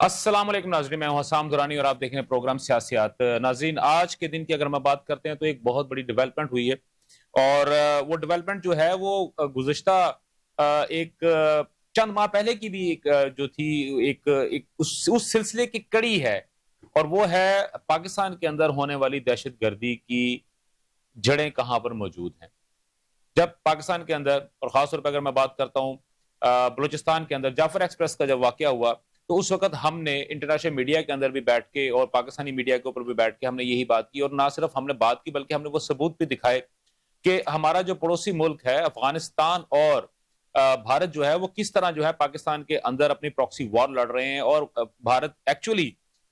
السلام علیکم ناظرین، میں ہوں حسام درانی اور آپ دیکھ رہے ہیں پروگرام سیاسیات۔ ناظرین، آج کے دن کی اگر میں بات کرتے ہیں تو ایک بہت بڑی ڈیولپمنٹ ہوئی ہے، اور وہ ڈیولپمنٹ جو ہے وہ گزشتہ ایک چند ماہ پہلے کی بھی ایک جو تھی ایک اس سلسلے کی کڑی ہے، اور وہ ہے پاکستان کے اندر ہونے والی دہشت گردی کی جڑیں کہاں پر موجود ہیں۔ جب پاکستان کے اندر، اور خاص طور پہ اگر میں بات کرتا ہوں بلوچستان کے اندر جعفر ایکسپریس کا جب واقعہ ہوا، تو اس وقت ہم نے انٹرنیشنل میڈیا کے اندر بھی بیٹھ کے اور پاکستانی میڈیا کے اوپر بھی بیٹھ کے ہم نے یہی بات کی، اور نہ صرف ہم نے بات کی بلکہ ہم نے وہ ثبوت بھی دکھائے کہ ہمارا جو پڑوسی ملک ہے افغانستان اور بھارت جو ہے وہ کس طرح جو ہے پاکستان کے اندر اپنی پراکسی وار لڑ رہے ہیں، اور بھارت ایکچولی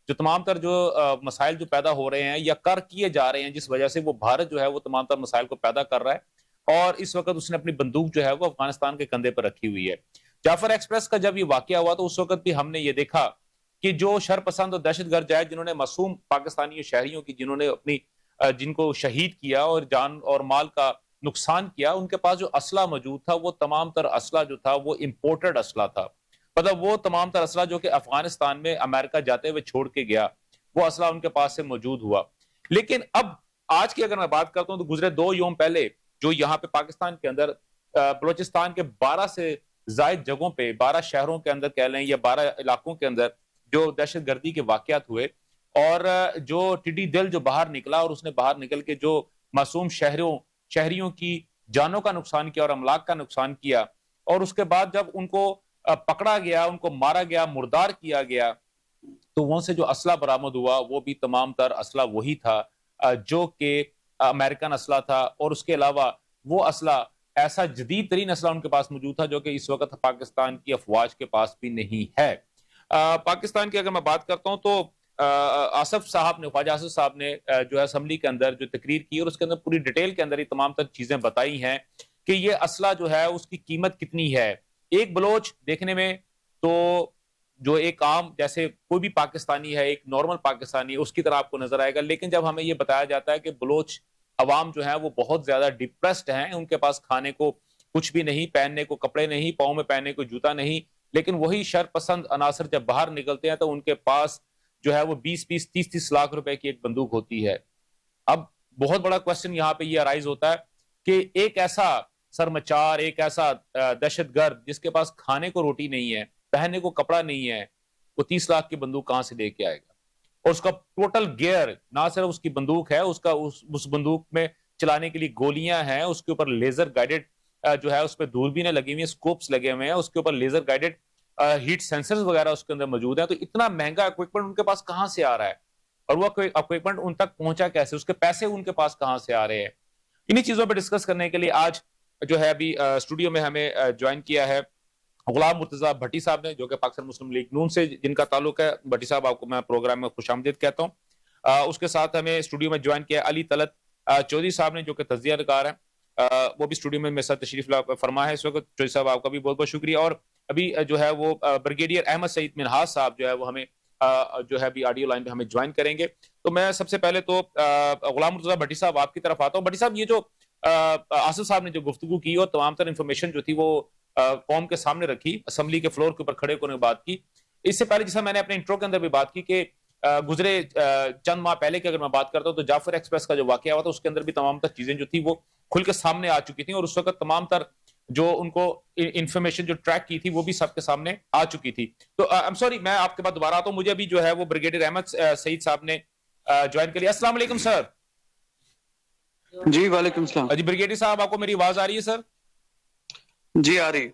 جو تمام تر جو مسائل جو پیدا ہو رہے ہیں یا کر کیے جا رہے ہیں، جس وجہ سے وہ بھارت جو ہے وہ تمام تر مسائل کو پیدا کر رہا ہے، اور اس وقت اس نے اپنی بندوق جو ہے وہ افغانستان کے کندھے پر رکھی ہوئی ہے۔ جعفر ایکسپریس کا جب یہ واقعہ ہوا تو اس وقت بھی ہم نے یہ دیکھا کہ جو شرپسند اور دہشت گرد جائے جنہوں نے معصوم پاکستانی شہریوں کی جنہوں نے اپنی جن کو شہید کیا اور جان اور مال کا نقصان کیا، ان کے پاس جو اسلحہ موجود تھا وہ تمام تر اسلحہ جو تھا وہ امپورٹڈ اسلحہ تھا۔ مطلب وہ تمام تر اسلحہ جو کہ افغانستان میں امریکہ جاتے ہوئے چھوڑ کے گیا، وہ اسلحہ ان کے پاس سے موجود ہوا۔ لیکن اب آج کی اگر میں بات کرتا ہوں تو گزرے 2 یوم پہلے جو یہاں پہ پاکستان کے اندر بلوچستان کے 12 سے زائد جگہوں پہ 12 شہروں کے اندر کہہ لیں یا 12 علاقوں کے اندر جو دہشت گردی کے واقعات ہوئے، اور جو ٹڈی دل جو باہر نکلا اور اس نے باہر نکل کے جو معصوم شہریوں کی جانوں کا نقصان کیا اور املاک کا نقصان کیا، اور اس کے بعد جب ان کو پکڑا گیا، ان کو مارا گیا، مردار کیا گیا، تو وہاں سے جو اسلحہ برآمد ہوا وہ بھی تمام تر اسلحہ وہی تھا جو کہ امریکن اسلحہ تھا، اور اس کے علاوہ وہ اسلحہ ایسا جدید ترین اسلحہ ان کے پاس موجود تھا جو کہ اس وقت پاکستان کی افواج کے پاس بھی نہیں ہے۔ پاکستان کی اگر میں بات کرتا ہوں تو آصف صاحب نے، خواجہ آصف صاحب نے جو ہے اسمبلی کے اندر جو تقریر کی اور اس کے اندر پوری ڈیٹیل کے اندر یہ تمام تر چیزیں بتائی ہیں کہ یہ اسلحہ جو ہے اس کی قیمت کتنی ہے۔ ایک بلوچ دیکھنے میں تو جو ایک عام جیسے کوئی بھی پاکستانی ہے، ایک نارمل پاکستانی ہے، اس کی طرح آپ کو نظر آئے گا، لیکن جب ہمیں یہ بتایا جاتا ہے کہ بلوچ عوام جو ہے وہ بہت زیادہ ڈپریسڈ ہیں، ان کے پاس کھانے کو کچھ بھی نہیں، پہننے کو کپڑے نہیں، پاؤں میں پہننے کو جوتا نہیں، لیکن وہی شر پسند عناصر جب باہر نکلتے ہیں تو ان کے پاس جو ہے وہ 20 30 لاکھ روپے کی ایک بندوق ہوتی ہے۔ اب بہت بڑا کوشچن یہاں پہ یہ ارائز ہوتا ہے کہ ایک ایسا سرمچار، ایک ایسا دہشت گرد جس کے پاس کھانے کو روٹی نہیں ہے، پہننے کو کپڑا نہیں ہے، وہ 30 لاکھ کی بندوق کہاں سے لے کے آئے گا؟ اور اس کا ٹوٹل گیئر، نہ صرف اس کی بندوق ہے، اس بندوق میں چلانے کے لیے گولیاں ہیں، اس کے اوپر لیزر گائیڈڈ جو ہے اس پہ دوربینیں لگی ہوئی ہیں، سکوپس لگے ہوئے ہیں، اس کے اوپر لیزر گائیڈڈ ہیٹ سینسرز وغیرہ اس کے اندر موجود ہیں۔ تو اتنا مہنگا اکوپمنٹ ان کے پاس کہاں سے آ رہا ہے، اور وہ اکوپمنٹ ان تک پہنچا کیسے، اس کے پیسے ان کے پاس کہاں سے آ رہے ہیں؟ انہی چیزوں پہ ڈسکس کرنے کے لیے آج جو ہے ابھی اسٹوڈیو میں ہمیں جوائن کیا ہے غلام مرتضیٰ بھٹی صاحب نے، جو کہ پاکستان مسلم لیگ نون سے جن کا تعلق ہے۔ بھٹی صاحب آپ کو میں پروگرام میں خوش آمدید کہتا ہوں۔ اس کے ساتھ ہمیں اسٹوڈیو میں جوائن کیا علی طلعت چودھری صاحب نے، جو کہ تجزیہ نگار ہیں، وہ بھی اسٹوڈیو میں میرے ساتھ تشریف فرما ہے اس وقت۔ چودھری صاحب آپ کا بھی بہت بہت شکریہ۔ اور ابھی جو ہے وہ بریگیڈیئر احمد سعید منہاس صاحب جو ہے وہ ہمیں جو ہے ابھی آڈیو لائن پہ ہمیں جوائن کریں گے۔ تو میں سب سے پہلے تو غلام مرتضیٰ بھٹی صاحب آپ کی طرف آتا ہوں۔ بھٹی صاحب، یہ جو آصف صاحب نے جو گفتگو کی اور تمام تر انفارمیشن جو تھی وہ قوم کے سامنے رکھی، اسمبلی کے فلور کے اوپر کھڑے ہونے بات کی، اس سے پہلے جیسا میں نے اپنے انٹرو کے اندر بھی بات کی کہ گزرے چند ماہ پہلے کی اگر میں بات کرتا ہوں تو جعفر ایکسپریس کا جو واقعہ ہوا تھا اس کے اندر بھی تمام تر چیزیں جو تھی وہ کھل کے سامنے آ چکی تھیں، اور اس وقت تمام تر جو ان کو انفارمیشن جو ٹریک کی تھی وہ بھی سب کے سامنے آ چکی تھی۔ تو سوری، میں آپ کے بعد دوبارہ آتا ہوں، مجھے ابھی جو ہے وہ بریگیڈیئر احمد سعید صاحب نے جوائن کر لیا۔ السلام علیکم سر۔ جی وعلیکم السلام۔ جی بریگیڈیئر صاحب، آپ کو میری آواز آ رہی ہے سر؟ جی آ رہی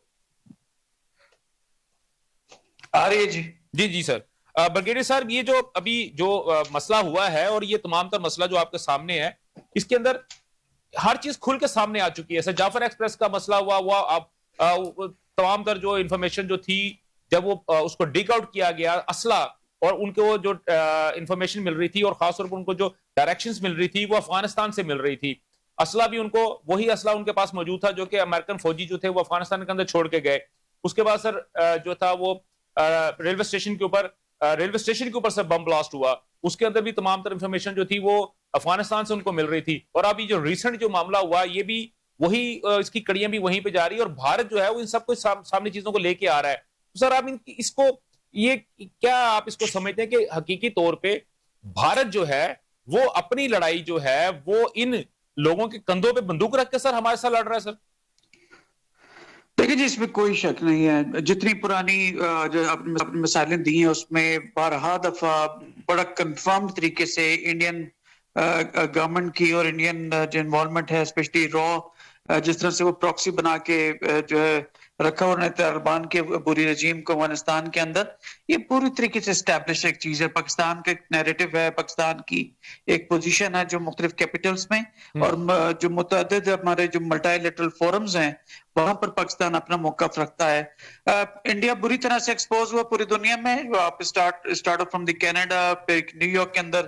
ہے جی جی سر۔ بریگیڈیئر صاحب، یہ جو ابھی جو مسئلہ ہوا ہے اور یہ تمام تر مسئلہ جو آپ کے سامنے ہے، اس کے اندر ہر چیز کھل کے سامنے آ چکی ہے۔ سر جعفر ایکسپریس کا مسئلہ ہوا تمام تر جو انفارمیشن جو تھی جب وہ اس کو ڈگ آؤٹ کیا گیا، اسلحہ اور ان کو جو انفارمیشن مل رہی تھی اور خاص طور پر ان کو جو ڈائریکشنز مل رہی تھی وہ افغانستان سے مل رہی تھی۔ اسلحہ بھی ان کو وہی اسلحہ ان کے پاس موجود تھا جو کہ امریکن فوجی جو تھے وہ افغانستان کے اندر چھوڑ کے گئے۔ اس کے بعد سر جو تھا وہ ریلوے اسٹیشن کے اوپر سے بم بلاسٹ ہوا، اس کے اندر بھی تمام تر انفارمیشن جو تھی وہ افغانستان سے ان کو مل رہی تھی۔ اور ابھی جو ریسنٹ جو معاملہ ہوا یہ بھی وہی، اس کی کڑیاں بھی وہیں پہ جا رہی ہے، اور بھارت جو ہے وہ ان سب کو سامنے چیزوں کو لے کے آ رہا ہے۔ تو سر آپ اس کو یہ کیا آپ اس کو سمجھتے ہیں کہ حقیقی طور پہ بھارت جو ہے وہ اپنی لڑائی جو ہے وہ ان لوگوں کے کندھوں پہ بندوق رکھ کے سر ہمارے ساتھ لڑ رہا ہے سر؟ دیکھیں جی، اس میں کوئی شک نہیں ہے. جتنی پرانی جو اپنی مثالیں دی ہیں اس میں بارہا دفعہ بڑا کنفرم طریقے سے انڈین گورنمنٹ کی اور انڈین جو انوالومنٹ ہے اسپیشلی را جس طرح سے وہ پراکسی بنا کے جو ہے رکھا انہوں نے طالبان کے بری رجیم کو افغانستان کے اندر، یہ پوری طریقے سے اسٹیبلش ایک چیز ہے. پاکستان کا ایک نیریٹو ہے، پاکستان کی ایک پوزیشن ہے جو مختلف کیپٹلز میں اور جو متعدد ہمارے جو ملٹی لیٹرل فورمز ہیں وہاں پر پاکستان اپنا موقف رکھتا ہے. انڈیا بری طرح سے ایکسپوز ہوا پوری دنیا میں. آپ اسٹارٹ فرام دی کینیڈا، پھر نیو یارک کے اندر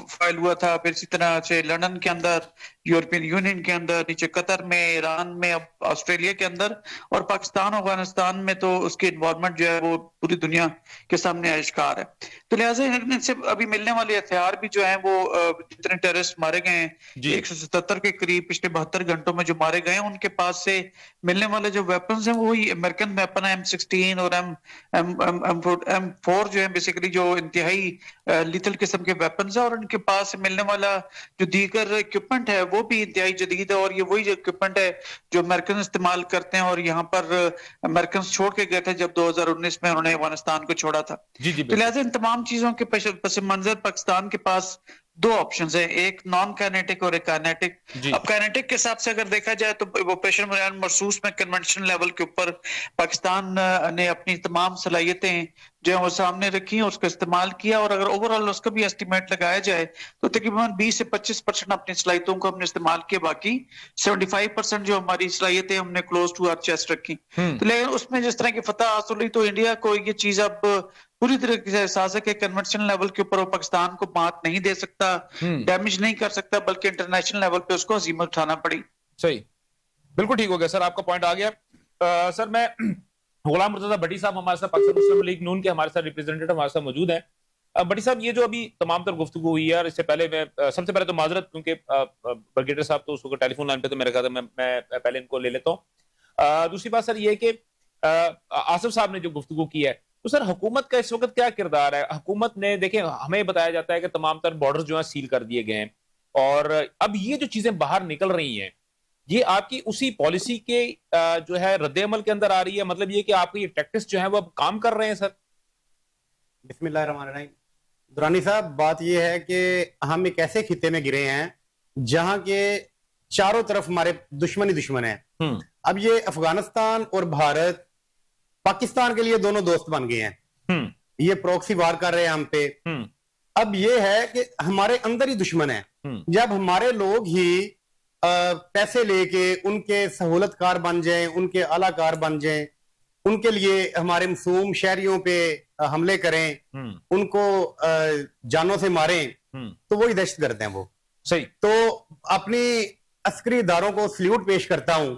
فائل ہوا تھا، پھر اسی طرح سے لندن کے اندر، یورپین یونین کے اندر، نیچے قطر میں، ایران میں، اب آسٹریلیا کے اندر، اور پاکستان افغانستان میں تو اس کی انوالومنٹ جو ہے وہ پوری دنیا کے سامنے آشکار ہے. تو لہٰذا ان سے ابھی ملنے والے ہتھیار بھی جو ہیں وہ جتنے ٹیررسٹ مارے گئے ہیں 177 کے قریب پچھلے 72 گھنٹوں میں جو مارے گئے ہیں، ان کے پاس سے ملنے والے جو ویپنز ہیں وہی امریکن ویپن ہے، M16 اور M4 جو ہیں بیسیکلی جو انتہائی لیتل قسم کے ویپنز ہیں، اور ان کے پاس ملنے والا جو دیگر اکوپمنٹ ہے وہ بھی انتہائی جدید ہے، اور یہ وہی اکوپمنٹ ہے جو امریکن استعمال کرتے ہیں اور یہاں پر امریکنز چھوڑ کے گئے تھے جب 2019 میں انہوں نے افغانستان کو چھوڑا تھا. تو لہٰذا ان تمام چیزوں کے پس منظر پاکستان کے پاس دو آپشنز ہیں، ایک نان کائنیٹک اور ایک کائنیٹک. اب کائنیٹک کے حساب سے اگر دیکھا جائے تو آپریشن مرسوس میں کنونشنل لیول کے اوپر پاکستان نے اپنی تمام صلاحیتیں جو ہیں وہ سامنے رکھی ہیں، اس کا استعمال کیا، اور اگر اوور آل اس کا بھی اسٹیمیٹ لگایا جائے تو تقریباً 20 سے 25% اپنی صلاحیتوں کو ہم نے استعمال کیا، باقی 75% جو ہماری صلاحیتیں ہم نے کلوز ٹو آر چیسٹ رکھی. تو لیکن اس میں جس طرح کی فتح حاصل ہوئی تو انڈیا کو یہ چیز اب پوری طریقے سے احساس ہے کہ کنونشنل لیول کے اوپر وہ پاکستان کو بات نہیں دے سکتا، ڈیمیج نہیں کر سکتا، بلکہ انٹرنیشنل لیول پہ اس کو ہزیمت اٹھانا پڑی. صحیح، بالکل ٹھیک ہو گیا سر، آپ کا پوائنٹ آ گیا. سر میں غلام مرتضیٰ بھٹی صاحب ہمارے ساتھ پاکستان مسلم لیگ نون کے ہمارے ساتھ ریپرزینٹیٹو ہمارے ساتھ موجود ہیں. بھٹی صاحب، یہ جو ابھی تمام تر گفتگو ہوئی ہے، اور اس سے پہلے میں سب سے پہلے تو معذرت، کیونکہ برگیڈر صاحب تو اس وقت ٹیلی فون لائن پہ تو میرے خیال ہے میں پہلے ان کو لے لیتا ہوں. دوسری بات سر یہ کہ آصف صاحب نے جو گفتگو کی ہے، تو سر حکومت کا اس وقت کیا کردار ہے؟ حکومت نے دیکھیں، ہمیں بتایا جاتا ہے کہ تمام تر بارڈر جو ہیں سیل کر دیے گئے ہیں، اور اب یہ جو چیزیں باہر نکل رہی ہیں یہ آپ کی اسی پالیسی کے جو ہے رد عمل کے اندر آ رہی ہے؟ مطلب یہ کہ آپ کی یہ ٹیکٹس جو ہیں وہ اب کام کر رہے ہیں سر؟ بسم اللہ الرحمن الرحیم. درانی صاحب، بات یہ ہے کہ ہم ایک ایسے خطے میں گرے ہیں جہاں کے چاروں طرف ہمارے دشمن ہیں. اب یہ افغانستان اور بھارت پاکستان کے لیے دونوں دوست بن گئے ہیں. یہ پروکسی وار کر رہے ہیں ہم پہ. اب یہ ہے کہ ہمارے اندر ہی دشمن ہے. جب ہمارے لوگ ہی پیسے لے کے ان کے سہولت کار بن جائیں، ان کے اعلیٰ کار بن جائیں، ان کے لیے ہمارے معصوم شہریوں پہ حملے کریں، ان کو جانوں سے ماریں، تو وہی دہشت گرد ہیں وہ. صحیح. تو اپنی عسکری اداروں کو سلیوٹ پیش کرتا ہوں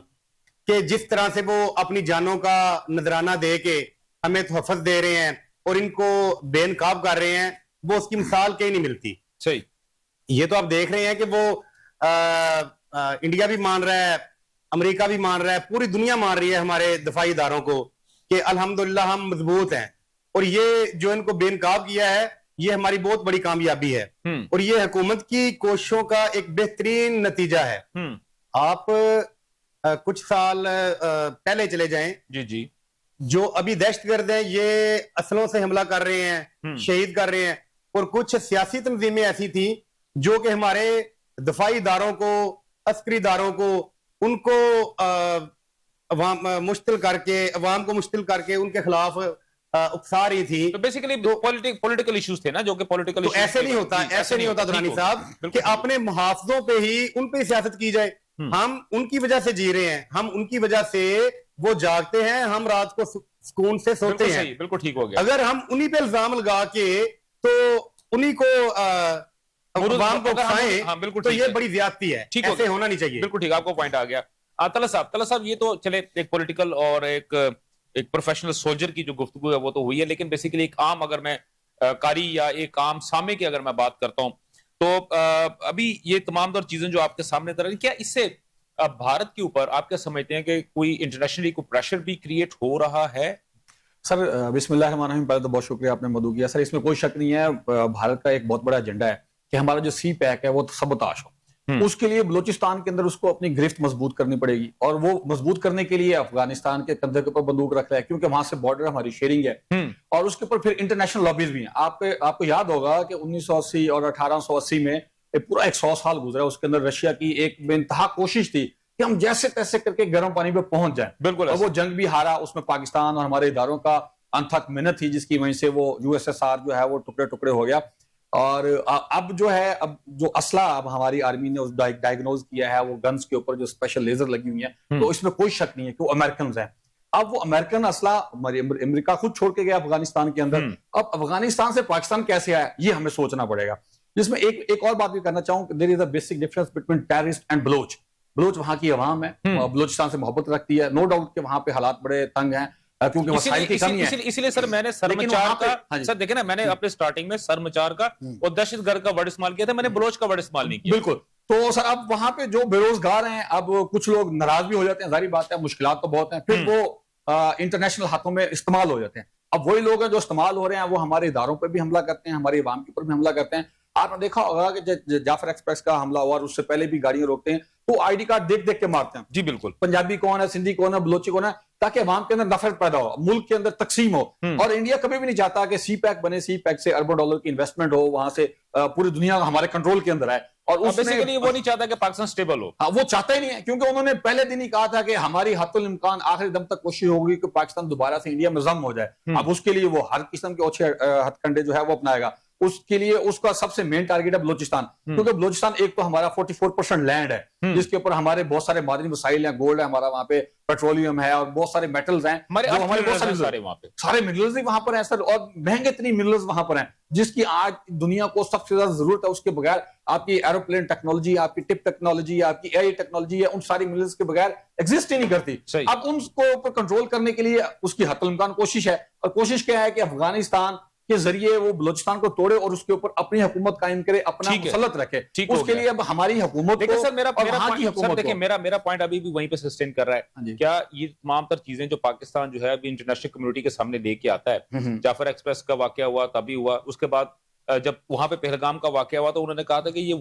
کہ جس طرح سے وہ اپنی جانوں کا نذرانہ دے کے ہمیں تحفظ دے رہے ہیں اور ان کو بے نقاب کر رہے ہیں، وہ اس کی مثال کہیں نہیں ملتی. صحیح. یہ تو آپ دیکھ رہے ہیں کہ وہ انڈیا بھی مان رہا ہے، امریکہ بھی مان رہا ہے، پوری دنیا مان رہی ہے ہمارے دفاعی اداروں کو کہ الحمدللہ ہم مضبوط ہیں. اور یہ جو ان کو بے نقاب کیا ہے یہ ہماری بہت بڑی کامیابی ہے، اور یہ حکومت کی کوششوں کا ایک بہترین نتیجہ ہے. آپ کچھ سال پہلے چلے جائیں، جی جو ابھی دہشت گرد ہیں یہ اسلحوں سے حملہ کر رہے ہیں، شہید کر رہے ہیں، اور کچھ سیاسی تنظیمیں ایسی تھیں جو کہ ہمارے دفاعی اداروں کو، عسکری اداروں کو، ان کو عوام مشتل کر کے، عوام کو مشتل کر کے ان کے خلاف اکسا رہی تھی. تو بیسیکلی پولیٹیکل ایشوز تھے نا، جو کہ پولیٹیکل ایشوز. ایسے نہیں ہوتا درانی صاحب کہ اپنے محافظوں پہ ہی ان پہ سیاست کی جائے. ہم ان کی وجہ سے جی رہے ہیں، ہم ان کی وجہ سے وہ جاگتے ہیں، ہم رات کو سکون سے سوتے ہیں. بالکل ٹھیک ہو گیا. اگر ہم انہی پہ الزام لگا کے تو انہی کو عوام کو کھائیں تو یہ بڑی زیادتی ہے. ایسے ہونا نہیں چاہیے. بالکل ٹھیک، آپ کو پوائنٹ آ گیا. طلعت صاحب، یہ تو چلے ایک پولیٹیکل اور ایک پروفیشنل سولجر کی جو گفتگو ہے وہ تو ہوئی ہے، لیکن بیسیکلی ایک عام، اگر میں قاری یا ایک عام سامع کی اگر میں بات کرتا ہوں تو ابھی یہ تمام تر چیزیں جو آپ کے سامنے تر رہی، کیا اس سے بھارت کے اوپر آپ کیا سمجھتے ہیں کہ کوئی انٹرنیشنلی کوئی پریشر بھی کریٹ ہو رہا ہے؟ سر بسم اللہ الرحمن الرحیم، پہلے تو بہت شکریہ آپ نے مدعو کیا. سر اس میں کوئی شک نہیں ہے، بھارت کا ایک بہت بڑا ایجنڈا ہے کہ ہمارا جو سی پیک ہے وہ سبوتاش ہو. اس کے لیے بلوچستان کے اندر اس کو اپنی گرفت مضبوط کرنی پڑے گی، اور وہ مضبوط کرنے کے لیے افغانستان کے کندھے کے اوپر بندوق رکھ رہا ہے، کیونکہ وہاں سے بارڈر ہماری شیئرنگ ہے. اور اس کے اوپر پھر انٹرنیشنل لابیز بھی ہیں. آپ کو یاد ہوگا کہ 1980 اور 1880 میں پورا 100 سال گزرا، اس کے اندر رشیا کی ایک بے انتہا کوشش تھی کہ ہم جیسے تیسے کر کے گرم پانی پہ پہنچ جائیں. بالکل. اور وہ جنگ بھی ہارا، اس میں پاکستان اور ہمارے اداروں کا انتھک محنت تھی، جس کی وجہ سے وہ USSR جو ہے وہ ٹکڑے ٹکڑے ہو گیا. اور اب جو ہے، اب جو اسلحہ اب ہماری آرمی نے ڈائگنوز کیا ہے، وہ گنز کے اوپر جو اسپیشل لیزر لگی ہوئی ہیں، تو اس میں کوئی شک نہیں ہے کہ وہ امریکنز ہیں. اب وہ امریکن اسلحہ امریکہ خود چھوڑ کے گیا افغانستان کے اندر. اب افغانستان سے پاکستان کیسے آیا، یہ ہمیں سوچنا پڑے گا. جس میں ایک اور بات بھی کرنا چاہوں کہ there is a basic difference between terrorist and Baloch. Baloch وہاں کی عوام ہے، بلوچستان سے محبت رکھتی ہے. نو ڈاؤٹ کہ وہاں پہ حالات بڑے تنگ ہیں کیونکہ وسائل کی کمی ہے. اسی لیے سر میں نے سرمچار کا، سر دیکھیں نا، میں نے اپنے سٹارٹنگ میں سرمچار کا اور دہشت گرد کا ورڈ استعمال کیا تھا، میں نے بلوچ کا ورڈ استعمال نہیں کیا. بالکل. تو سر اب وہاں پہ جو بے روزگار ہیں، اب کچھ لوگ ناراض بھی ہو جاتے ہیں، ظاہری بات ہے، مشکلات تو بہت ہیں، پھر وہ انٹرنیشنل ہاتھوں میں استعمال ہو جاتے ہیں. اب وہی لوگ ہیں جو استعمال ہو رہے ہیں، وہ ہمارے اداروں پہ بھی حملہ کرتے ہیں، ہماری عوام کے اوپر بھی حملہ کرتے ہیں. آپ نے دیکھا ہوگا کہ جعفر ایکسپریس کا حملہ ہوا اور اس سے پہلے بھی گاڑیاں روکتے ہیں تو ID کارڈ دیکھ دیکھ کے مارتے ہیں. جی بالکل. پنجابی کون ہے، سندھی کون ہے، بلوچی کون ہے، تاکہ عوام کے اندر نفرت پیدا ہو، ملک کے اندر تقسیم ہو. اور انڈیا کبھی بھی نہیں چاہتا کہ سی پیک بنے، سی پیک سے اربوں ڈالر کی انویسٹمنٹ ہو، وہاں سے پوری دنیا ہمارے کنٹرول کے اندر ہے. اور اس میں وہ نہیں چاہتا کہ پاکستان سٹیبل ہو. وہ چاہتا ہی نہیں ہے، کیونکہ انہوں نے پہلے دن ہی کہا تھا کہ ہماری حتی الامکان آخری دم تک کوشش ہوگی کہ پاکستان دوبارہ سے انڈیا میں ضم ہو جائے. اب اس کے لیے وہ ہر قسم کے اچھے ہتھ کنڈے جو ہے وہ اپنائے گا. اس کے لیے اس کا سب سے مین ٹارگیٹ ہے بلوچستان، کیونکہ بلوچستان ایک تو ہمارا 44% لینڈ ہے، جس کے اوپر ہمارے بہت سارے معدنی وسائل ہیں، گولڈ ہے ہمارا وہاں پہ، پیٹرولیم ہے، اور بہت سارے میٹلز ہیں، ہمارے بہت سارے منرلز بھی وہاں پر ہیں سر، اور مہنگے اتنی منرلز وہاں پر ہیں جس کی آج دنیا کو سب سے زیادہ ضرورت ہے. اس کے بغیر آپ کی ایروپلین ٹیکنالوجی، آپ کی ٹپ ٹیکنالوجی، آپ کی AI ٹیکنالوجی ہے، ان ساری منرلز کے بغیر ایگزسٹ ہی نہیں کرتی. اب ان کو کنٹرول کرنے کے لیے اس کی حتی الامکان کوشش ہے، اور کوشش کیا ہے کہ افغانستان کے ذریعے وہ بلوچستان کو توڑے اور اس کے اوپر اپنی حکومت قائم کرے، اپنا مسلط رکھے. اس کے لیے اب ہماری حکومت کو سر میرا پوائنٹ ابھی بھی وہیں پہ سسٹین کر رہا ہے. کیا یہ تمام تر چیزیں جو پاکستان جو ہے ابھی انٹرنیشنل کمیونٹی کے سامنے لے کے آتا ہے، جعفر ایکسپریس کا واقعہ ہوا تبھی ہوا، اس کے بعد جب وہاں پہ پہلگام کا واقعہ ہوا تو انہوں نے کہا تھا کہ یہ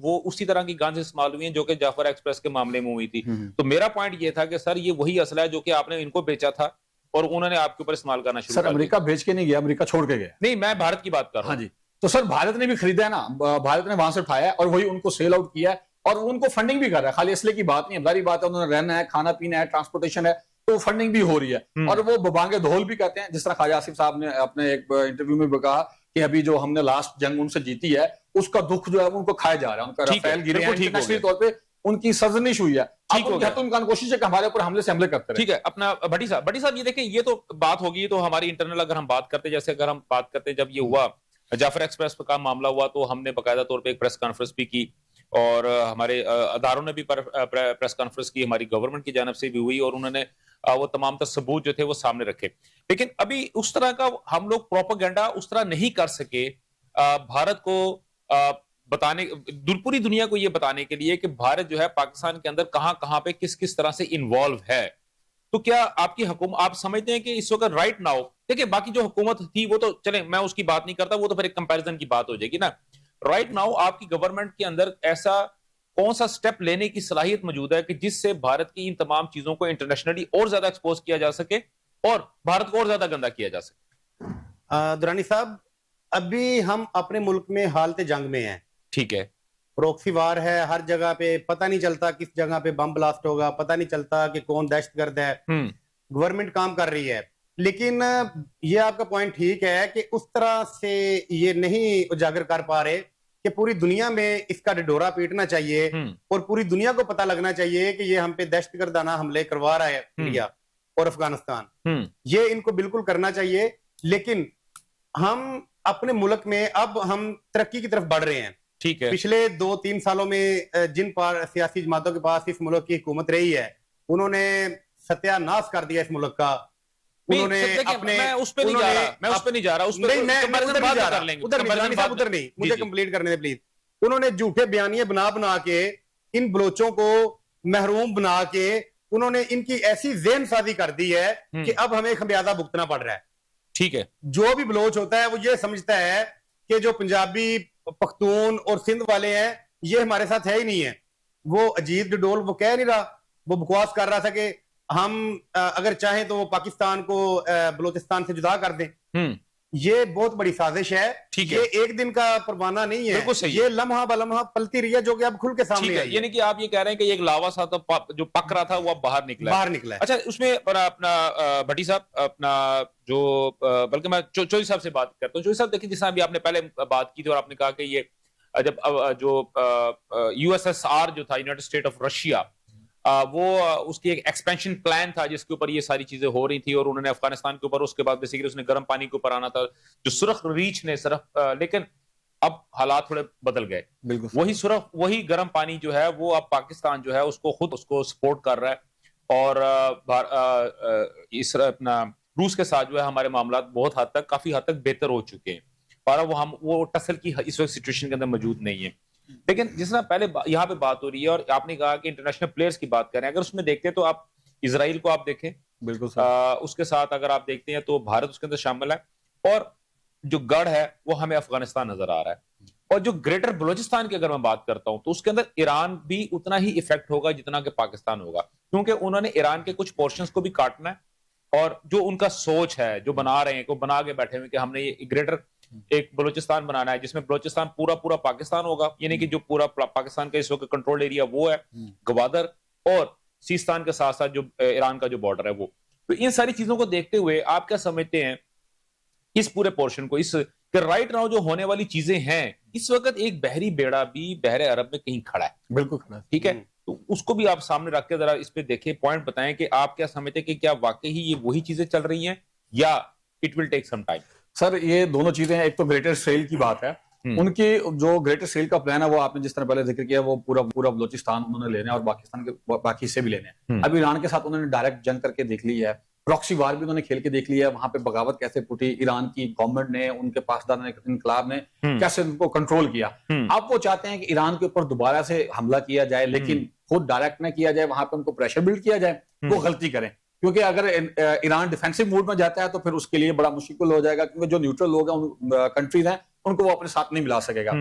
وہ اسی طرح کی گانز استعمال ہوئی ہیں جو کہ جعفر ایکسپریس کے معاملے میں ہوئی تھی. تو میرا پوائنٹ یہ تھا کہ سر یہ وہی اسلحہ ہے جو کہ آپ نے ان کو بیچا تھا اور انہوں نے آپ کے اوپر استعمال کرنا شروع کر دیا. سر امریکہ بھیج کے نہیں گیا، امریکہ چھوڑ کے گیا. نہیں، میں بھارت کی بات کر رہا ہوں. ہاں جی. تو سر بھارت نے بھی خریدا ہے نا، بھارت نے وہاں سے اٹھایا ہے اور وہی ان کو سیل آؤٹ کیا ہے، اور ان کو فنڈنگ بھی کر رہا ہے. خالی اسلحے کی بات نہیں ہے، ظاہری بات ہے، انہوں نے رہنا ہے، کھانا پینا ہے، ٹرانسپورٹیشن ہے، تو فنڈنگ بھی ہو رہی ہے. اور وہ ببانگ دھول بھی کہتے ہیں، جس طرح خواجہ آصف صاحب نے اپنے ایک انٹرویو میں بھی کہا کہ ابھی جو ہم نے لاسٹ جنگ ان سے جیتی ہے، اس کا دکھ جو ہے ان کو کھایا جا رہا ہے. ان کا رافیل گرے ہیں، انٹرنیشنل طور پہ ان کی سرزنش ہوئی ہے. اب ان کی حتی الامکان کوشش ہے کہ ہمارے اوپر حملے سے حملے کرتے رہے. ٹھیک ہے. اپنا بھٹی صاحب یہ دیکھیں، یہ تو بات ہوگی تو ہماری انٹرنل اگر ہم بات کرتے، جیسے اگر ہم بات کرتے جب یہ ہوا جعفر ایکسپریس کا معاملہ ہوا تو ہم نے باقاعدہ طور پہ ایک پریس کانفرنس بھی کی، اور ہمارے اداروں نے بھی پریس کانفرنس کی، ہماری گورنمنٹ کی جانب سے بھی ہوئی، اور انہوں نے وہ تمام تر ثبوت جو تھے وہ سامنے رکھے. لیکن ابھی اس طرح کا ہم لوگ پروپیگنڈا اس طرح نہیں کر سکے بھارت کو بتانے، پوری دنیا کو یہ بتانے کے لیے کہ بھارت جو ہے پاکستان کے اندر کہاں کہاں پہ کس طرح سے انوالو ہے. تو کیا آپ کی حکومت، آپ سمجھتے ہیں کہ اس وقت رائٹ ناؤ، دیکھیں باقی جو حکومت تھی وہ تو چلیں میں اس کی بات نہیں کرتا، وہ تو پھر ایک کمپیریزن کی بات ہو جائے گی نا. رائٹ ناؤ آپ کی گورنمنٹ کے اندر ایسا کون سا سٹیپ لینے کی صلاحیت موجود ہے کہ جس سے بھارت کی ان تمام چیزوں کو انٹرنیشنلی اور زیادہ ایکسپوز کیا جا سکے اور بھارت کو اور زیادہ گندا کیا جا سکے؟ درانی صاحب، ابھی ہم اپنے ملک میں حالت جنگ میں ہیں. ٹھیک ہے. پروکسی وار ہے ہر جگہ پہ، پتہ نہیں چلتا کس جگہ پہ بم بلاسٹ ہوگا، پتہ نہیں چلتا کہ کون دہشت گرد ہے. گورنمنٹ کام کر رہی ہے، لیکن یہ آپ کا پوائنٹ ٹھیک ہے کہ اس طرح سے یہ نہیں اجاگر کر پا رہے کہ پوری دنیا میں اس کا ڈڈورا پیٹنا چاہیے اور پوری دنیا کو پتہ لگنا چاہیے کہ یہ ہم پہ دہشت گردانہ حملے کروا رہا ہے انڈیا اور افغانستان. یہ ان کو بالکل کرنا چاہیے. لیکن ہم اپنے ملک میں اب ہم ترقی کی طرف بڑھ رہے ہیں. ٹھیک ہے. پچھلے 2-3 سالوں میں جن سیاسی جماعتوں کے پاس اس ملک کی حکومت رہی ہے، انہوں نے ستیہ ناش کر دیا اس ملک کا. انہوں نے اپنے مجھے کمپلیٹ کرنے دیں پلیز. انہوں نے جھوٹے بیانیے بنا کے ان بلوچوں کو محروم بنا کے انہوں نے ان کی ایسی ذہن سازی کر دی ہے کہ اب ہمیں خمیازہ بھگتنا پڑ رہا ہے. ٹھیک ہے, جو بھی بلوچ ہوتا ہے وہ یہ سمجھتا ہے کہ جو پنجابی, پختون اور سندھ والے ہیں یہ ہمارے ساتھ ہے ہی نہیں ہے. وہ اجیت ڈڈول وہ کہہ نہیں رہا, وہ بکواس کر رہا تھا کہ ہم اگر چاہیں تو وہ پاکستان کو بلوچستان سے جدا کر دیں. یہ بہت بڑی سازش ہے, یہ ایک دن کا پروانہ نہیں ہے, یہ لمحہ بلمحہ پلتی رہی ہے جو کہ اب کھل کے سامنے آئی ہے. یعنی کہ آپ یہ کہہ رہے ہیں کہ ایک لاوا سا جو پک رہا تھا وہ اب باہر نکلا ہے. اچھا, اس میں اپنا بھٹی صاحب اپنا جو بلکہ میں چوہدری صاحب سے بات کرتا ہوں. چوہدری صاحب دیکھیں, جس طرح ابھی آپ نے پہلے بات کی تھی اور آپ نے کہا کہ یہ جب جو یو ایس ایس آر جو تھا, یونائٹڈ اسٹیٹ آف رشیا, وہ اس کی ایک ایکسپینشن پلان تھا جس کے اوپر یہ ساری چیزیں ہو رہی تھی, اور انہوں نے افغانستان کے اوپر اس کے بعد بیسیکلی اس نے گرم پانی کے اوپر آنا تھا جو سرخ ریچ نے صرف, لیکن اب حالات تھوڑے بدل گئے. وہی گرم پانی جو ہے وہ اب پاکستان جو ہے اس کو خود اس کو سپورٹ کر رہا ہے, اور اس اپنا روس کے ساتھ جو ہے ہمارے معاملات بہت حد تک کافی حد تک بہتر ہو چکے ہیں, اور وہ ٹسل کی اس وقت سچویشن کے اندر موجود نہیں ہے. لیکن جس طرح پہلے یہاں پہ بات ہو رہی ہے اور آپ نے کہا کہ انٹرنیشنل پلیئرز کی بات کریں, اگر اس میں دیکھتے ہیں تو آپ اسرائیل کو آپ دیکھیں, بالکل اس کے ساتھ اگر آپ دیکھتے ہیں تو بھارت اس کے اندر شامل ہے, اور جو گڑھ ہے وہ ہمیں افغانستان نظر آ رہا ہے. اور جو گریٹر بلوچستان کی اگر میں بات کرتا ہوں تو اس کے اندر ایران بھی اتنا ہی ایفیکٹ ہوگا جتنا کہ پاکستان ہوگا, کیونکہ انہوں نے ایران کے کچھ پورشنز کو بھی کاٹنا ہے, اور جو ان کا سوچ ہے جو بنا رہے ہیں, کو بنا کے بیٹھے ہوئے کہ ہم نے یہ گریٹر ایک بلوچستان بنانا ہے جس میں بلوچستان پورا پاکستان ہوگا, یعنی کہ جو پورا پاکستان کا اس وقت کنٹرول ایریا وہ ہے گوادر, اور سیستان کے ساتھ ساتھ جو ایران کا جو بارڈر ہے وہ. تو ان ساری چیزوں کو دیکھتے ہوئے آپ کیا سمجھتے ہیں اس پورے پورشن کو, اس کہ رائٹ ناؤ جو ہونے والی چیزیں ہیں اس وقت ایک بحری بیڑا بھی بحر عرب میں کہیں کھڑا ہے, بالکل کھڑا ہے, ٹھیک ہے, تو اس کو بھی آپ سامنے رکھ کے ذرا اس پہ دیکھیں, پوائنٹ بتائیں کہ آپ کیا سمجھتے ہیں کہ کیا واقعی یہ وہی چیزیں چل رہی ہیں یا it will take some time. سر یہ دونوں چیزیں ہیں, ایک تو گریٹر اسرائیل کی بات ہے, ان کی جو گریٹر اسرائیل کا پلان ہے وہ آپ نے جس طرح پہلے ذکر کیا وہ پورا بلوچستان انہوں نے لینا ہے اور پاکستان کے باقی حصے بھی لینے ہیں. اب ایران کے ساتھ انہوں نے ڈائریکٹ جنگ کر کے دیکھ لی ہے, پراکسی وار بھی انہوں نے کھیل کے دیکھ لیا ہے, وہاں پہ بغاوت کیسے پھوٹی, ایران کی گورنمنٹ نے, ان کے پاسدار انقلاب نے کیسے ان کو کنٹرول کیا. اب وہ چاہتے ہیں کہ ایران کے اوپر دوبارہ سے حملہ کیا جائے, لیکن خود ڈائریکٹ نہ کیا جائے, وہاں پہ ان کو پریشر بلڈ کیا جائے, وہ غلطی کریں, کیونکہ اگر ایران ڈیفینسو موڈ میں جاتا ہے تو پھر اس کے لیے بڑا مشکل ہو جائے گا, کیونکہ جو نیوٹرل لوگ ہیں کنٹریز ہیں ان کو وہ اپنے ساتھ نہیں ملا سکے گا.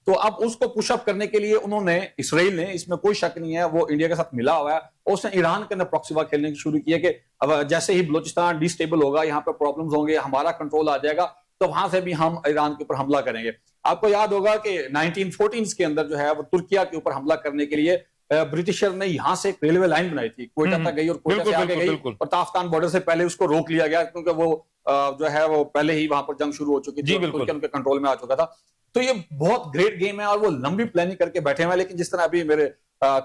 تو اب اس کو پش اپ کرنے کے لیے انہوں نے, اسرائیل نے, اس میں کوئی شک نہیں ہے وہ انڈیا کے ساتھ ملا ہوا ہے, اور اس نے ایران کے اندر پراکسی وار کھیلنے کی شروع کی ہے کہ اب جیسے ہی بلوچستان ڈی اسٹیبل ہوگا, یہاں پہ پرابلمز ہوں گے, ہمارا کنٹرول آ جائے گا, تو وہاں سے بھی ہم ایران کے اوپر حملہ کریں گے. آپ کو یاد ہوگا کہ 1914 کے اندر جو ہے وہ ترکیہ کے اوپر حملہ کرنے کے لیے برٹشر نے یہاں سے ایک ریلوے لائن بنائی تھی, کوئٹہ تک گئی اور کوئٹہ سے آگے گئی, اور تافتان بارڈر سے پہلے اس کو روک لیا گیا کیونکہ وہ جو ہے وہ پہلے ہی وہاں پر جنگ شروع ہو چکی تھی, ترکیہ ان کے کنٹرول میں آ چکا تھا. تو یہ بہت گریٹ گیم ہے اور وہ لمبی پلاننگ کر کے بیٹھے ہوئے ہیں. لیکن جس طرح ابھی میرے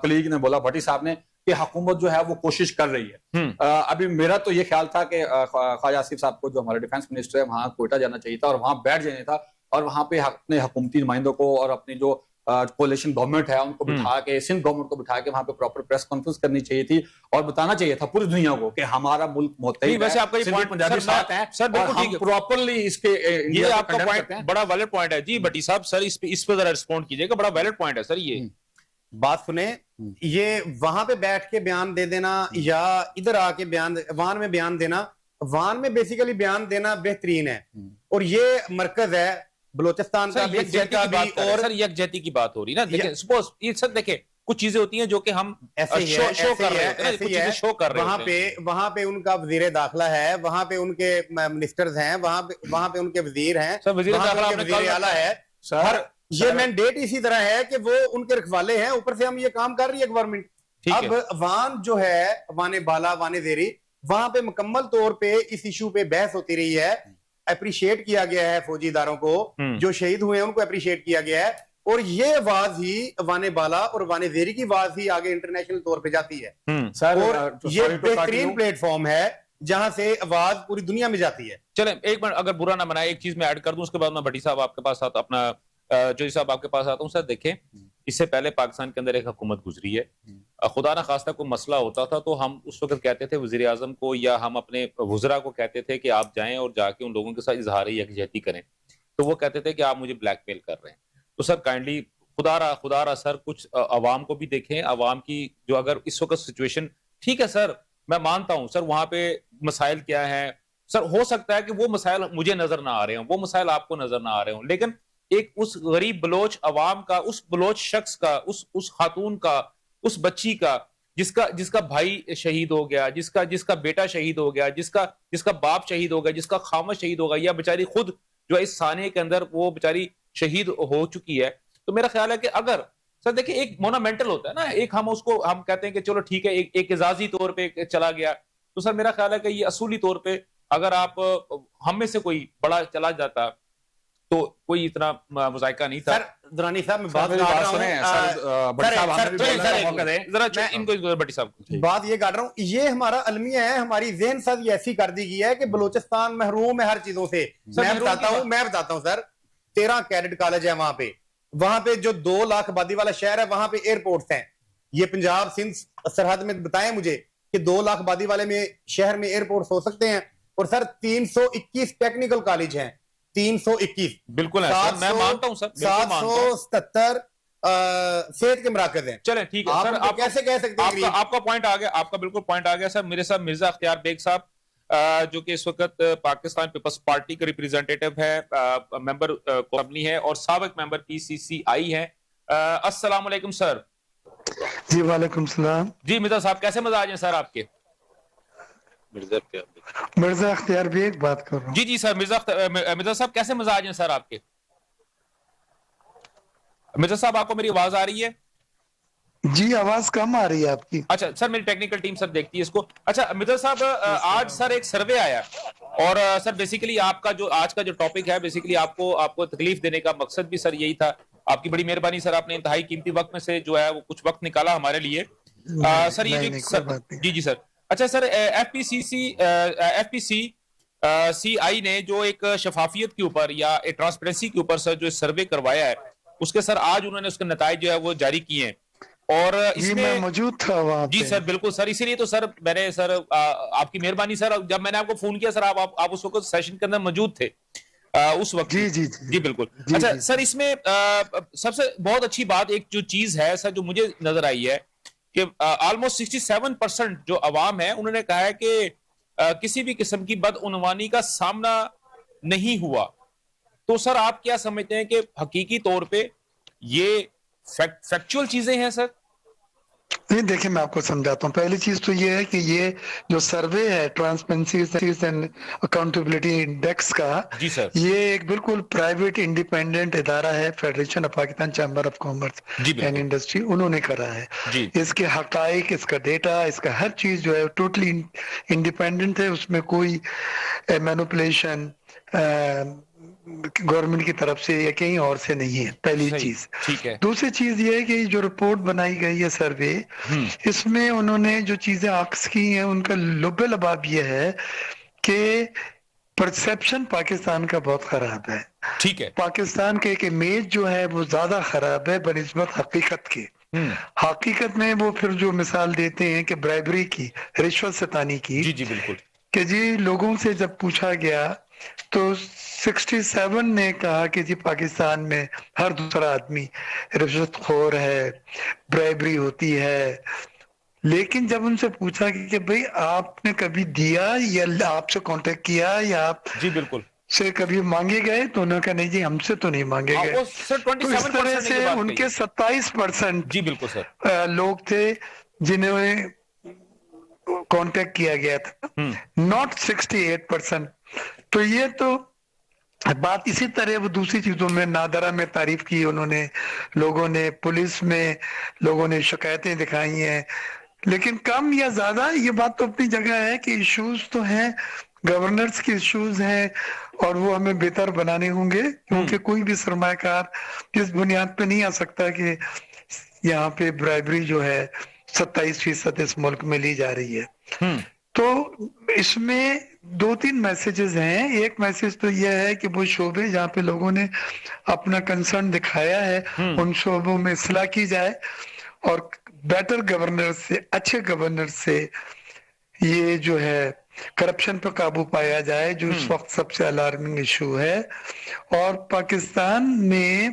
کلیگ نے بولا, بھٹی صاحب نے, کہ حکومت جو ہے وہ کوشش کر رہی ہے. ابھی میرا تو یہ خیال تھا کہ خواجہ آصف صاحب کو جو ہمارے ڈیفینس منسٹر ہے وہاں کوئٹہ جانا چاہیے تھا اور وہاں بیٹھ جانا تھا, اور وہاں پہ اپنے حکومتی نمائندوں کو اور اپنی جو کولیشن گورنمنٹ ہے ان کو بٹھا کے, سندھ گورنمنٹ کو بٹھا کے وہاں پہ پراپر پریس کانفرنس کرنی چاہیے تھی اور بتانا چاہیے تھا پوری دنیا کو کہ ہمارا ملک متحد ہے, سندھی پنجابی ساتھ ہیں, اور ہم پراپرلی اس کے, یہ آپ کا پوائنٹ بڑا ویلڈ پوائنٹ ہے. جی بھٹی صاحب, سر اس پہ ذرا رسپونڈ کیجئے گا, بڑا ویلڈ پوائنٹ ہے سر. یہ بات سنیں, یہ وہاں پہ بیٹھ کے بیان دے دینا یا ادھر آ کے بیان, وان میں بیان دینا, وان میں بیسیکلی بیان دینا بہترین ہے, اور یہ مرکز ہے بلوچستان کا بھی, اور سر یکجہتی کی بات ہو رہی ہے نا. دیکھیں سپوز یہ سر دیکھیں کچھ چیزیں ہوتی ہیں جو کہ ہم شو کر رہے ہیں, وہاں پہ ان کا وزیر داخلہ ہے, وہاں پہ ان کے منسٹرز ہیں, وہاں پہ ان کے وزیر ہیں, وزیر اعلیٰ ہے. یہ مینڈیٹ اسی طرح ہے کہ وہ ان کے رکھوالے ہیں, اوپر سے ہم یہ کام کر رہی ہے گورنمنٹ. اب وان جو ہے, وان بالا, وان زیری, وہاں پہ مکمل طور پہ اس ایشو پہ بحث ہوتی رہی ہے. اپریشیٹ کیا گیا ہے فوجی اداروں کو, جو شہید ہوئے ہیں ان کو اپریشیٹ کیا گیا ہے, اور یہ آواز ہی وان بالا اور وان زیری کی آواز ہی آگے انٹرنیشنل طور پہ جاتی ہے, اور یہ بہترین پلیٹ فارم ہے جہاں سے آواز پوری دنیا میں جاتی ہے. چلیں ایک منٹ, اگر برا نہ منائے ایک چیز میں ایڈ کر دوں, اس کے بعد میں بھٹی صاحب آپ کے پاس آتا, اپنا چودھری صاحب آپ کے پاس آتا ہوں. سر دیکھیں, اس سے پہلے پاکستان کے اندر ایک حکومت گزری ہے, خدا نہ خواستہ کوئی مسئلہ ہوتا تھا تو ہم اس وقت کہتے تھے وزیر اعظم کو یا ہم اپنے وزراء کو کہتے تھے کہ آپ جائیں اور جا کے ان لوگوں کے ساتھ اظہار یکجہتی کریں, تو وہ کہتے تھے کہ آپ مجھے بلیک میل کر رہے ہیں. تو سر کائنڈلی خدا را سر کچھ عوام کو بھی دیکھیں, عوام کی جو اگر اس وقت سچویشن ٹھیک ہے سر میں مانتا ہوں سر وہاں پہ مسائل کیا ہیں سر ہو سکتا ہے کہ وہ مسائل مجھے نظر نہ آ رہے ہوں وہ مسائل آپ کو نظر نہ آ رہے ہوں لیکن ایک اس غریب بلوچ عوام کا اس بلوچ شخص کا اس خاتون کا اس بچی کا جس کا بھائی شہید ہو گیا جس کا بیٹا شہید ہو گیا جس کا باپ شہید ہو گیا جس کا خامد شہید ہو گیا یا بیچاری خود جو اس سانے کے اندر وہ بیچاری شہید ہو چکی ہے تو میرا خیال ہے کہ اگر سر دیکھیں ایک مونومنٹل ہوتا ہے نا ایک ہم کہتے ہیں کہ چلو ٹھیک ہے ایک اعزازی طور پہ چلا گیا تو سر میرا خیال ہے کہ یہ اصولی طور پہ اگر آپ ہم میں سے کوئی بڑا چلا جاتا تو کوئی اتنا مذائقہ نہیں تھا. سر درانی صاحب میں بات یہ کر رہا ہوں یہ ہمارا المیہ ہے ہماری ذہن سازی ایسی کر دی گئی ہے کہ بلوچستان محروم ہے ہر چیزوں سے. میں بتاتا ہوں سر 13 کیڈٹ کالج ہے وہاں پہ جو 2 لاکھ آبادی والا شہر ہے وہاں پہ ایئرپورٹس ہیں. یہ پنجاب سندھ سرحد میں بتائیں مجھے کہ 2 لاکھ آبادی والے میں شہر میں ایئرپورٹس ہو سکتے ہیں. اور سر 321 ٹیکنیکل کالج ہیں 321 بالکل ہے سر میں مانتا ہوں سر 777 صحت کے مراکز ہیں. چلیں ٹھیک ہے سر آپ کیسے کہہ سکتے ہیں آپ کا پوائنٹ آ گیا آپ کا بالکل پوائنٹ آ گیا سر. میرے ساتھ مرزا اختیار بیگ صاحب جو کہ اس وقت پاکستان پیپلز پارٹی کے ریپریزنٹیٹو ہے ممبر کمپنی ہے اور سابق ممبر PCCI ہیں. السلام علیکم سر. جی وعلیکم السلام. جی مرزا صاحب کیسے مزاج ہیں سر آپ کے؟ مرزا اختیار بیگ بات کر رہا ہوں. جی سر مرزا صاحب کیسے مزاج ہیں سر آپ کے؟ مرزا صاحب آپ کو میری آواز آ رہی ہے؟ جی آواز کم آ رہی ہے آپ کی. اچھا سر میری ٹیکنیکل ٹیم سر دیکھتی ہے اس کو. اچھا مرزا صاحب آج سر ایک سروے آیا اور سر بیسیکلی آپ کا جو آج کا جو ٹاپک ہے بیسیکلی آپ کو تکلیف دینے کا مقصد بھی سر یہی تھا. آپ کی بڑی مہربانی سر آپ نے انتہائی قیمتی وقت میں سے جو ہے وہ کچھ وقت نکالا ہمارے لیے. سر یہ جی سر اچھا سر FPCCI نے جو ایک شفافیت کے اوپر یا ٹرانسپیرنسی کے اوپر سر جو سروے کروایا ہے اس کے سر آج انہوں نے اس کے نتائج جو ہے وہ جاری کیے ہیں اور اس میں موجود تھا وہاں. جی سر بالکل سر اسی لیے تو سر میں نے سر آپ کی مہربانی سر جب میں نے آپ کو فون کیا سر آپ اس وقت سیشن کے اندر موجود تھے اس وقت. جی بالکل. اچھا سر اس میں سب سے بہت اچھی بات ایک جو چیز ہے سر جو مجھے نظر آئی ہے کہ آلموسٹ 67% جو عوام ہے انہوں نے کہا ہے کہ کسی بھی قسم کی بدعنوانی کا سامنا نہیں ہوا. تو سر آپ کیا سمجھتے ہیں کہ حقیقی طور پہ یہ فیکچول چیزیں ہیں سر؟ نہیں دیکھیں میں آپ کو سمجھاتا ہوں. پہلی چیز تو یہ ہے کہ یہ جو سروے ہے ٹرانسپیرنسی اینڈ اکاؤنٹیبلٹی انڈیکس کا یہ ایک بالکل پرائیویٹ انڈیپینڈنٹ ادارہ ہے federation of Pakistan chamber of commerce and industry انہوں نے کرا ہے. اس کے حقائق اس کا ڈیٹا اس کا ہر چیز جو ہے ٹوٹلی انڈیپینڈنٹ ہے. اس میں کوئی مینوپولیشن گورنمنٹ کی طرف سے یا کہیں اور سے نہیں ہے پہلی چیز. دوسری چیز یہ ہے کہ جو رپورٹ بنائی گئی ہے سروے اس میں انہوں نے جو چیزیں عکس کی ہیں ان کا لب لباب یہ ہے کہ پرسیپشن پاکستان کا بہت خراب ہے. ٹھیک ہے. پاکستان کے ایک امیج جو ہے وہ زیادہ خراب ہے بنسبت حقیقت کے. حقیقت میں وہ پھر جو مثال دیتے ہیں کہ برائبری کی رشوت ستانی کی. جی بالکل کہ جی لوگوں سے جب پوچھا گیا تو 67 نے کہا کہ جی پاکستان میں ہر دوسرا آدمی رشوت خور ہے برائبری ہوتی ہے. لیکن جب ان سے پوچھا کہ بھئی آپ نے کبھی دیا یا آپ سے کانٹیکٹ کیا یا آپ جی بالکل سے کبھی مانگے گئے تو انہوں نے کہا نہیں جی ہم سے تو نہیں مانگے گئے. تو اس طرح سے ان کے 27% جی بالکل سر لوگ تھے جنہیں کانٹیکٹ کیا گیا تھا not 68%. تو یہ تو بات اسی طرح وہ دوسری چیزوں میں نادرہ میں تعریف کی انہوں نے. لوگوں نے پولیس میں لوگوں نے شکایتیں دکھائی ہیں لیکن کم یا زیادہ یہ بات تو اپنی جگہ ہے کہ ایشوز تو ہیں گورنرز کے ایشوز ہیں اور وہ ہمیں بہتر بنانے ہوں گے کیونکہ کوئی بھی سرمایہ کار اس بنیاد پہ نہیں آ سکتا کہ یہاں پہ برائبری جو ہے 27% اس ملک میں لی جا رہی ہے. تو اس میں 2-3 میسیجز ہیں. ایک میسیج تو یہ ہے کہ وہ شعبے جہاں پہ لوگوں نے اپنا کنسرن دکھایا ہے ان شعبوں میں اصلاح کی جائے اور بیٹر گورنر سے اچھے گورنر سے یہ جو ہے کرپشن پہ قابو پایا جائے جو اس وقت سب سے الارمنگ ایشو ہے. اور پاکستان میں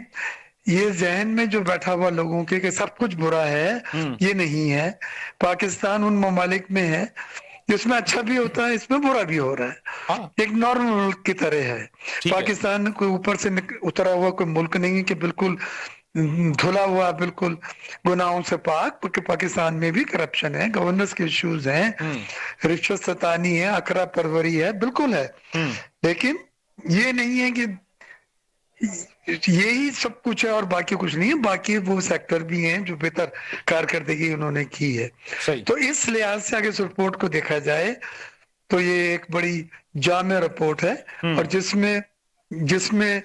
یہ ذہن میں جو بیٹھا ہوا لوگوں کے کہ سب کچھ برا ہے، یہ نہیں ہے. پاکستان ان ممالک میں ہے جس میں اچھا بھی ہوتا ہے، اس میں برا بھی ہو رہا ہے، ایک نارمل ملک کی طرح ہے. پاکستان کوئی اوپر سے اترا ہوا کوئی ملک نہیں ہے کہ بالکل دھلا ہوا، بالکل گناہوں سے پاک. کیونکہ پاکستان میں بھی کرپشن ہے، گورننس کے ایشوز ہیں، رشوت ستانی ہے، اکرا پروری ہے، بالکل ہے. لیکن یہ نہیں ہے کہ یہی سب کچھ ہے اور باقی کچھ نہیں ہے. باقی وہ سیکٹر بھی ہیں جو بہتر کارکردگی انہوں نے کی ہے. تو اس لحاظ سے اگر اس رپورٹ کو دیکھا جائے تو یہ ایک بڑی جامع رپورٹ ہے، اور جس میں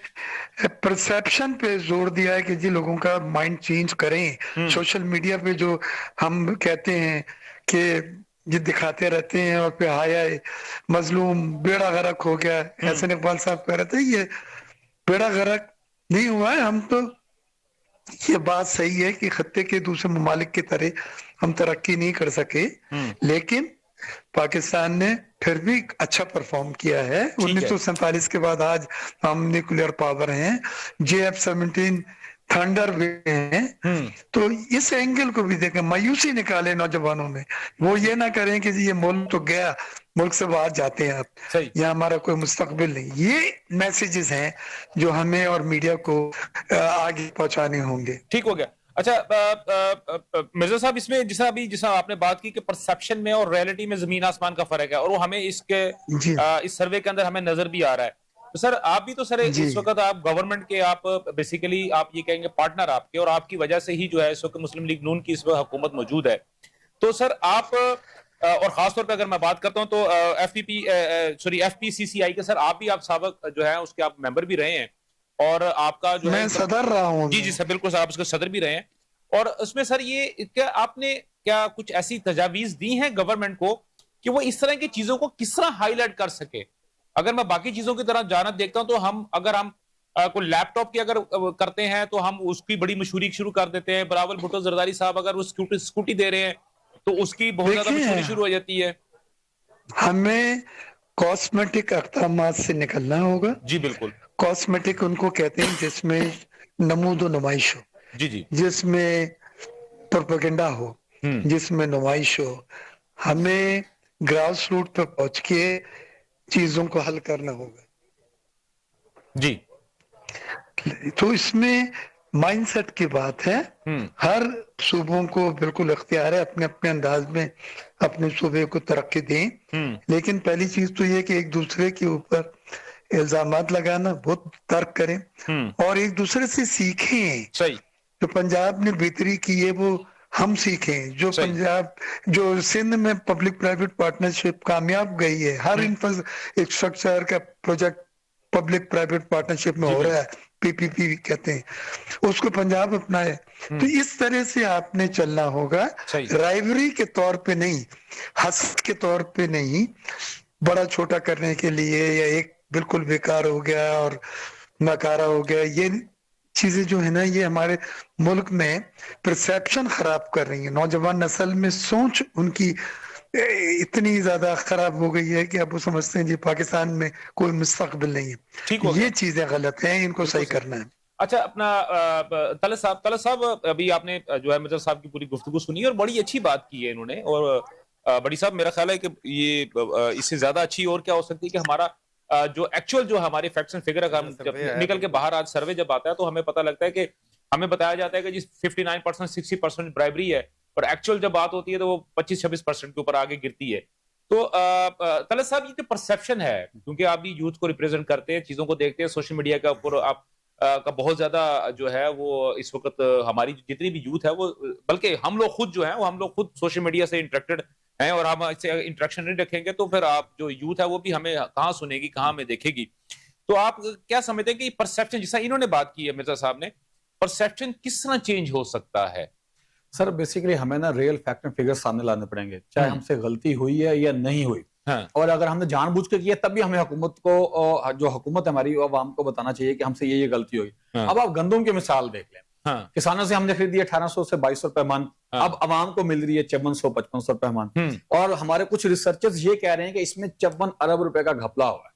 پرسیپشن پہ زور دیا ہے کہ جی لوگوں کا مائنڈ چینج کریں. سوشل میڈیا پہ جو ہم کہتے ہیں کہ یہ دکھاتے رہتے ہیں اور پھر ہائے مظلوم بیڑا غرق ہو گیا، احسن اقبال صاحب کہہ رہے تھے یہ بیڑا غرق نہیں ہوا ہے. ہم تو یہ بات صحیح ہے کہ خطے کے دوسرے ممالک کی طرح ہم ترقی نہیں کر سکے، لیکن پاکستان نے پھر بھی اچھا پرفارم کیا ہے. 1947 کے بعد آج ہم نیوکلیر پاور ہیں، JF-17 تھنڈر بھی ہیں. تو اس اینگل کو بھی دیکھیں، مایوسی نکالے نوجوانوں میں. وہ یہ نہ کریں کہ یہ ملک تو گیا، ملک سے باہر جاتے ہیں اب، یہاں ہمارا کوئی مستقبل نہیں. یہ میسیجز ہیں جو ہمیں اور میڈیا کو آگے پہنچانے ہوں گے. ٹھیک ہو گیا. اچھا مرزا صاحب، اس میں جیسا آپ نے بات کی کہ پرسیپشن میں اور ریئلٹی میں زمین آسمان کا فرق ہے، اور وہ ہمیں اس سروے کے اندر ہمیں نظر بھی آ رہا ہے. تو سر آپ بھی تو سر اس وقت آپ گورنمنٹ کے، آپ بیسیکلی آپ یہ کہیں گے پارٹنر آپ کے، اور آپ کی وجہ سے ہی جو ہے اس وقت مسلم لیگ نون کی اس وقت حکومت موجود ہے. تو سر آپ، اور خاص طور پہ اگر میں بات کرتا ہوں تو FPCCI کے سر آپ بھی، آپ سابق جو ہے اس کے آپ ممبر بھی رہے ہیں، اور آپ کا جو میں صدر رہا ہوں. جی سر بالکل سر، آپ اس کے صدر بھی رہے ہیں. اور اس میں سر یہ کیا آپ نے کیا کچھ ایسی تجاویز دی ہیں گورنمنٹ کو کہ وہ اس طرح کی چیزوں کو کس طرح ہائی لائٹ کر سکے؟ اگر میں باقی چیزوں کی طرح جانت دیکھتا ہوں تو اگر ہم کوئی لیپ ٹاپ کی اگر کرتے ہیں تو ہم اس کی بڑی مشہوری شروع کر دیتے ہیں. بلاول بھٹو زرداری صاحب اگر وہ اسکوٹی دے رہے ہیں تو اس کی بہت زیادہ مشہوری شروع ہو جاتی ہے. ہمیں کاسمیٹک اقدامات سے نکلنا ہوگا. جی بالکل. کاسمیٹک ان کو کہتے ہیں جس میں نمود و نمائش ہو، جس میں پروپیگنڈا ہو، جس میں نمائش ہو. ہمیں گراس روٹ پہ پہنچ کے چیزوں کو حل کرنا ہوگا. جی تو اس میں مائنڈ سیٹ کی بات ہے. ہر صوبوں کو بالکل اختیار ہے اپنے اپنے انداز میں اپنے صوبے کو ترقی دیں، لیکن پہلی چیز تو یہ کہ ایک دوسرے کے اوپر الزامات لگانا بہت ترک کریں، اور ایک دوسرے سے سیکھیں. جو پنجاب نے بہتری کی ہے وہ ہم سیکھیں. جو سندھ میں پبلک پرائیویٹ پارٹنرشپ کامیاب گئی ہے، ہر انفراسٹرکچر کا پروجیکٹ پبلک پرائیویٹ پارٹنرشپ میں ہو رہا ہے، PPP کہتے ہیں، اس کو پنجاب اپنائے. تو اس طرح سے آپ نے چلنا ہوگا، رائیوری کے طور پہ نہیں، حسد کے طور پہ نہیں، بڑا چھوٹا کرنے کے لیے یا ایک بالکل بیکار ہو گیا اور ناکارہ ہو گیا. یہ چیزیں جو ہے نا یہ ہمارے ملک میں پرسیپشن خراب کر رہی ہیں. نوجوان نسل میں سوچ ان کی اتنی زیادہ خراب ہو گئی ہے کہ اب وہ سمجھتے ہیں جی پاکستان میں کوئی مستقبل نہیں ہے. یہ چیزیں غلط ہیں، ان کو صحیح کرنا ہے. اچھا، اپنا طلعت صاحب ابھی آپ نے جو ہے مرزا صاحب کی پوری گفتگو سنی اور بڑی اچھی بات کی ہے انہوں نے. اور بڑی صاحب میرا خیال ہے کہ یہ اس سے زیادہ اچھی اور کیا ہو سکتی ہے کہ ہمارا جو ایکچوئل جو ہمارے فیکٹس اینڈ فگر نکل کے باہر آج سروے جب آتا ہے تو ہمیں پتہ لگتا ہے کہ ہمیں بتایا جاتا ہے کہ جی 59% 60% برائبری ہے، اور ایکچوئل جب بات ہوتی ہے تو وہ 25-26% کے اوپر آگے گرتی ہے. تو طلعت صاحب یہ جو پرسیپشن ہے، کیونکہ آپ بھی یوتھ کو ریپرزینٹ کرتے ہیں، چیزوں کو دیکھتے ہیں، سوشل میڈیا کا اوپر آپ کا بہت زیادہ جو ہے وہ اس وقت ہماری جتنی بھی یوتھ ہے وہ، بلکہ ہم لوگ خود جو ہیں وہ ہم لوگ خود سوشل میڈیا سے انٹریکٹڈ ہیں، اور ہم اس سے انٹریکشن نہیں رکھیں گے تو پھر آپ جو یوتھ ہے وہ بھی ہمیں کہاں سنے گی، کہاں ہمیں دیکھے گی. تو آپ کیا سمجھتے ہیں کہ پرسیپشن جیسا انہوں نے بات کی ہے مرزا صاحب نے، پرسیپشن کس طرح چینج ہو سکتا ہے؟ سر بیسیکلی ہمیں نا ریئل فیکٹ اینڈ فگر سامنے لانے پڑیں گے، چاہے ہم سے غلطی ہوئی ہے یا نہیں ہوئی. اور اگر ہم نے جان بوجھ کے کیا تب بھی ہمیں حکومت کو، جو حکومت ہماری عوام کو بتانا چاہیے کہ ہم سے یہ غلطی ہوئی. اب آپ گندم کی مثال دیکھ لیں، کسانوں سے ہم نے خریدی 1800 سے 2200 روپے من، اب عوام کو مل رہی ہے 5400-5500 روپے من. اور ہمارے کچھ ریسرچرز یہ کہہ رہے ہیں کہ اس میں 54 ارب روپے کا گھپلا ہوا ہے.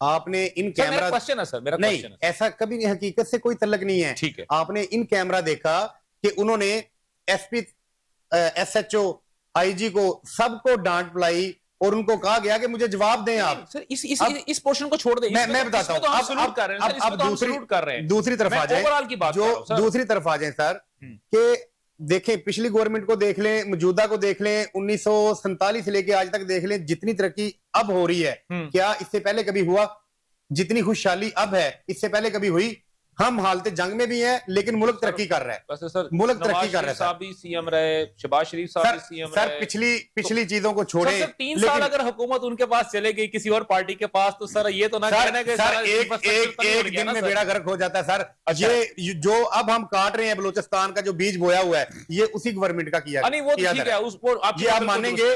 آپ نے ان کیمرہ نہیں ایسا کبھی نہیں, حقیقت سے کوئی تعلق نہیں ہے. ٹھیک ہے, آپ نے ان کیمرہ دیکھا کہ انہوں نے S P S H O I G کو سب کو ڈانٹ پلائی اور ان کو کہا گیا کہ مجھے جواب دیں. آپ اس پورشن کو چھوڑ دیں, میں بتاتا ہوں. اب دوسری طرف آ جائیں, جو دوسری طرف آ جائیں سر, کہ دیکھیں پچھلی گورنمنٹ کو دیکھ لیں, موجودہ کو دیکھ لیں, 1947 سے لے کے آج تک دیکھ لیں, جتنی ترقی اب ہو رہی ہے کیا اس سے پہلے کبھی ہوا؟ جتنی خوشحالی اب ہے اس سے پہلے کبھی ہوئی؟ ہم حالت جنگ میں بھی ہیں لیکن ملک ترقی کر رہا ہے, ملک ترقی کر رہا ہے. صاحب بھی سی ایم رہے, شہباز شریف صاحب بھی سی ایم رہے. سر پچھلی چیزوں کو چھوڑیں, 3 سال اگر حکومت ان کے پاس چلے گئی کسی اور پارٹی کے پاس, تو سر یہ تو نہ کہنا کہ سر ایک دن میں بیڑا غرق ہو جاتا ہے. سر یہ جو اب ہم کاٹ رہے ہیں بلوچستان کا جو بیج بویا ہوا ہے, یہ اسی گورنمنٹ کا کیا نہیں, وہ ٹھیک ہے, آپ مانیں گے,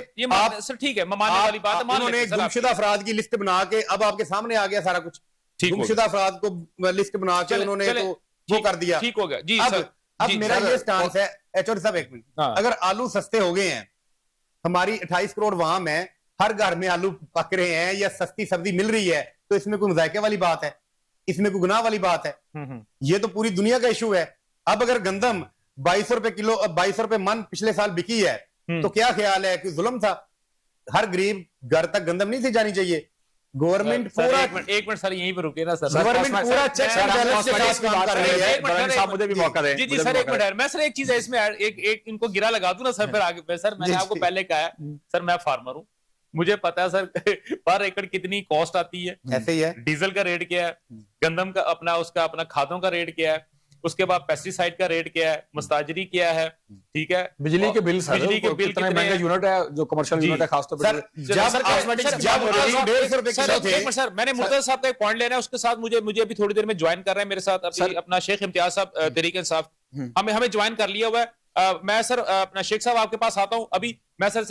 سر ٹھیک ہے, ماننے والی بات ہے. انہوں نے گمشدہ افراد کی لسٹ بنا کے اب آپ کے سامنے آ گیا سارا کچھ. گمشدہ افراد کو لسٹ بنا کے انہوں نے وہ کر دیا. ٹھیک ہو گیا جی. اب میرا یہ سٹانس ہے, ایچوڈی صاحب ایک منٹ, اگر آلو سستے ہو گئے ہیں, ہماری 28 کروڑ عوام ہے, ہر گھر میں آلو پک رہے ہیں یا سستی سبزی مل رہی ہے, تو اس میں کوئی مذائقے والی بات ہے؟ اس میں کوئی گناہ والی بات ہے؟ یہ تو پوری دنیا کا ایشو ہے. اب اگر گندم 2200 روپے کلو, 2200 روپے من پچھلے سال بکی ہے, تو کیا خیال ہے کہ ظلم تھا؟ ہر غریب گھر تک گندم نہیں تھی جانی چاہیے. گورنمنٹ پورا ایک منٹ سر یہیں پہ رکے نا سر, گورنمنٹ پورا چیک اینڈ بیلنس کے ساتھ کام کر رہی ہے. مجھے بھی موقع دیں. جی سر, ایک منٹ میں سر ایک چیز ہے اس میں ایک ان کو گرا لگا دوں نا سر پھر آگے. سر میں نے آپ کو پہلے کہا ہے سر, میں فارمر ہوں, مجھے پتا ہے سر پر ایکڑ کتنی کاسٹ آتی ہے, ایسے ہی ہے, ڈیزل کا ریٹ کیا ہے, گندم کا اپنا اس کا اپنا کھادوں کا ریٹ کیا ہے, اس کے بعد پیسٹی سائڈ کا ریٹ کیا ہے, مستاجری کیا ہے, ٹھیک ہے, بجلی کے بل, بجلی کے بل کتنے مہنگے یونٹ ہے جو کمرشل یونٹ ہے خاص طور پر. سر میں نے مرتضی صاحب کا ایک پوائنٹ لینا ہے, اس کے ساتھ مجھے ابھی تھوڑی دیر میں جوائن کر رہے ہیں میرے ساتھ اپنا شیخ امتیاز صاحب تحریک انصاف, ہمیں جوائن کر لیا ہوا ہے. میں سر اپنا شیخ صاحب آپ کے پاس آتا ہوں ابھی. میں سر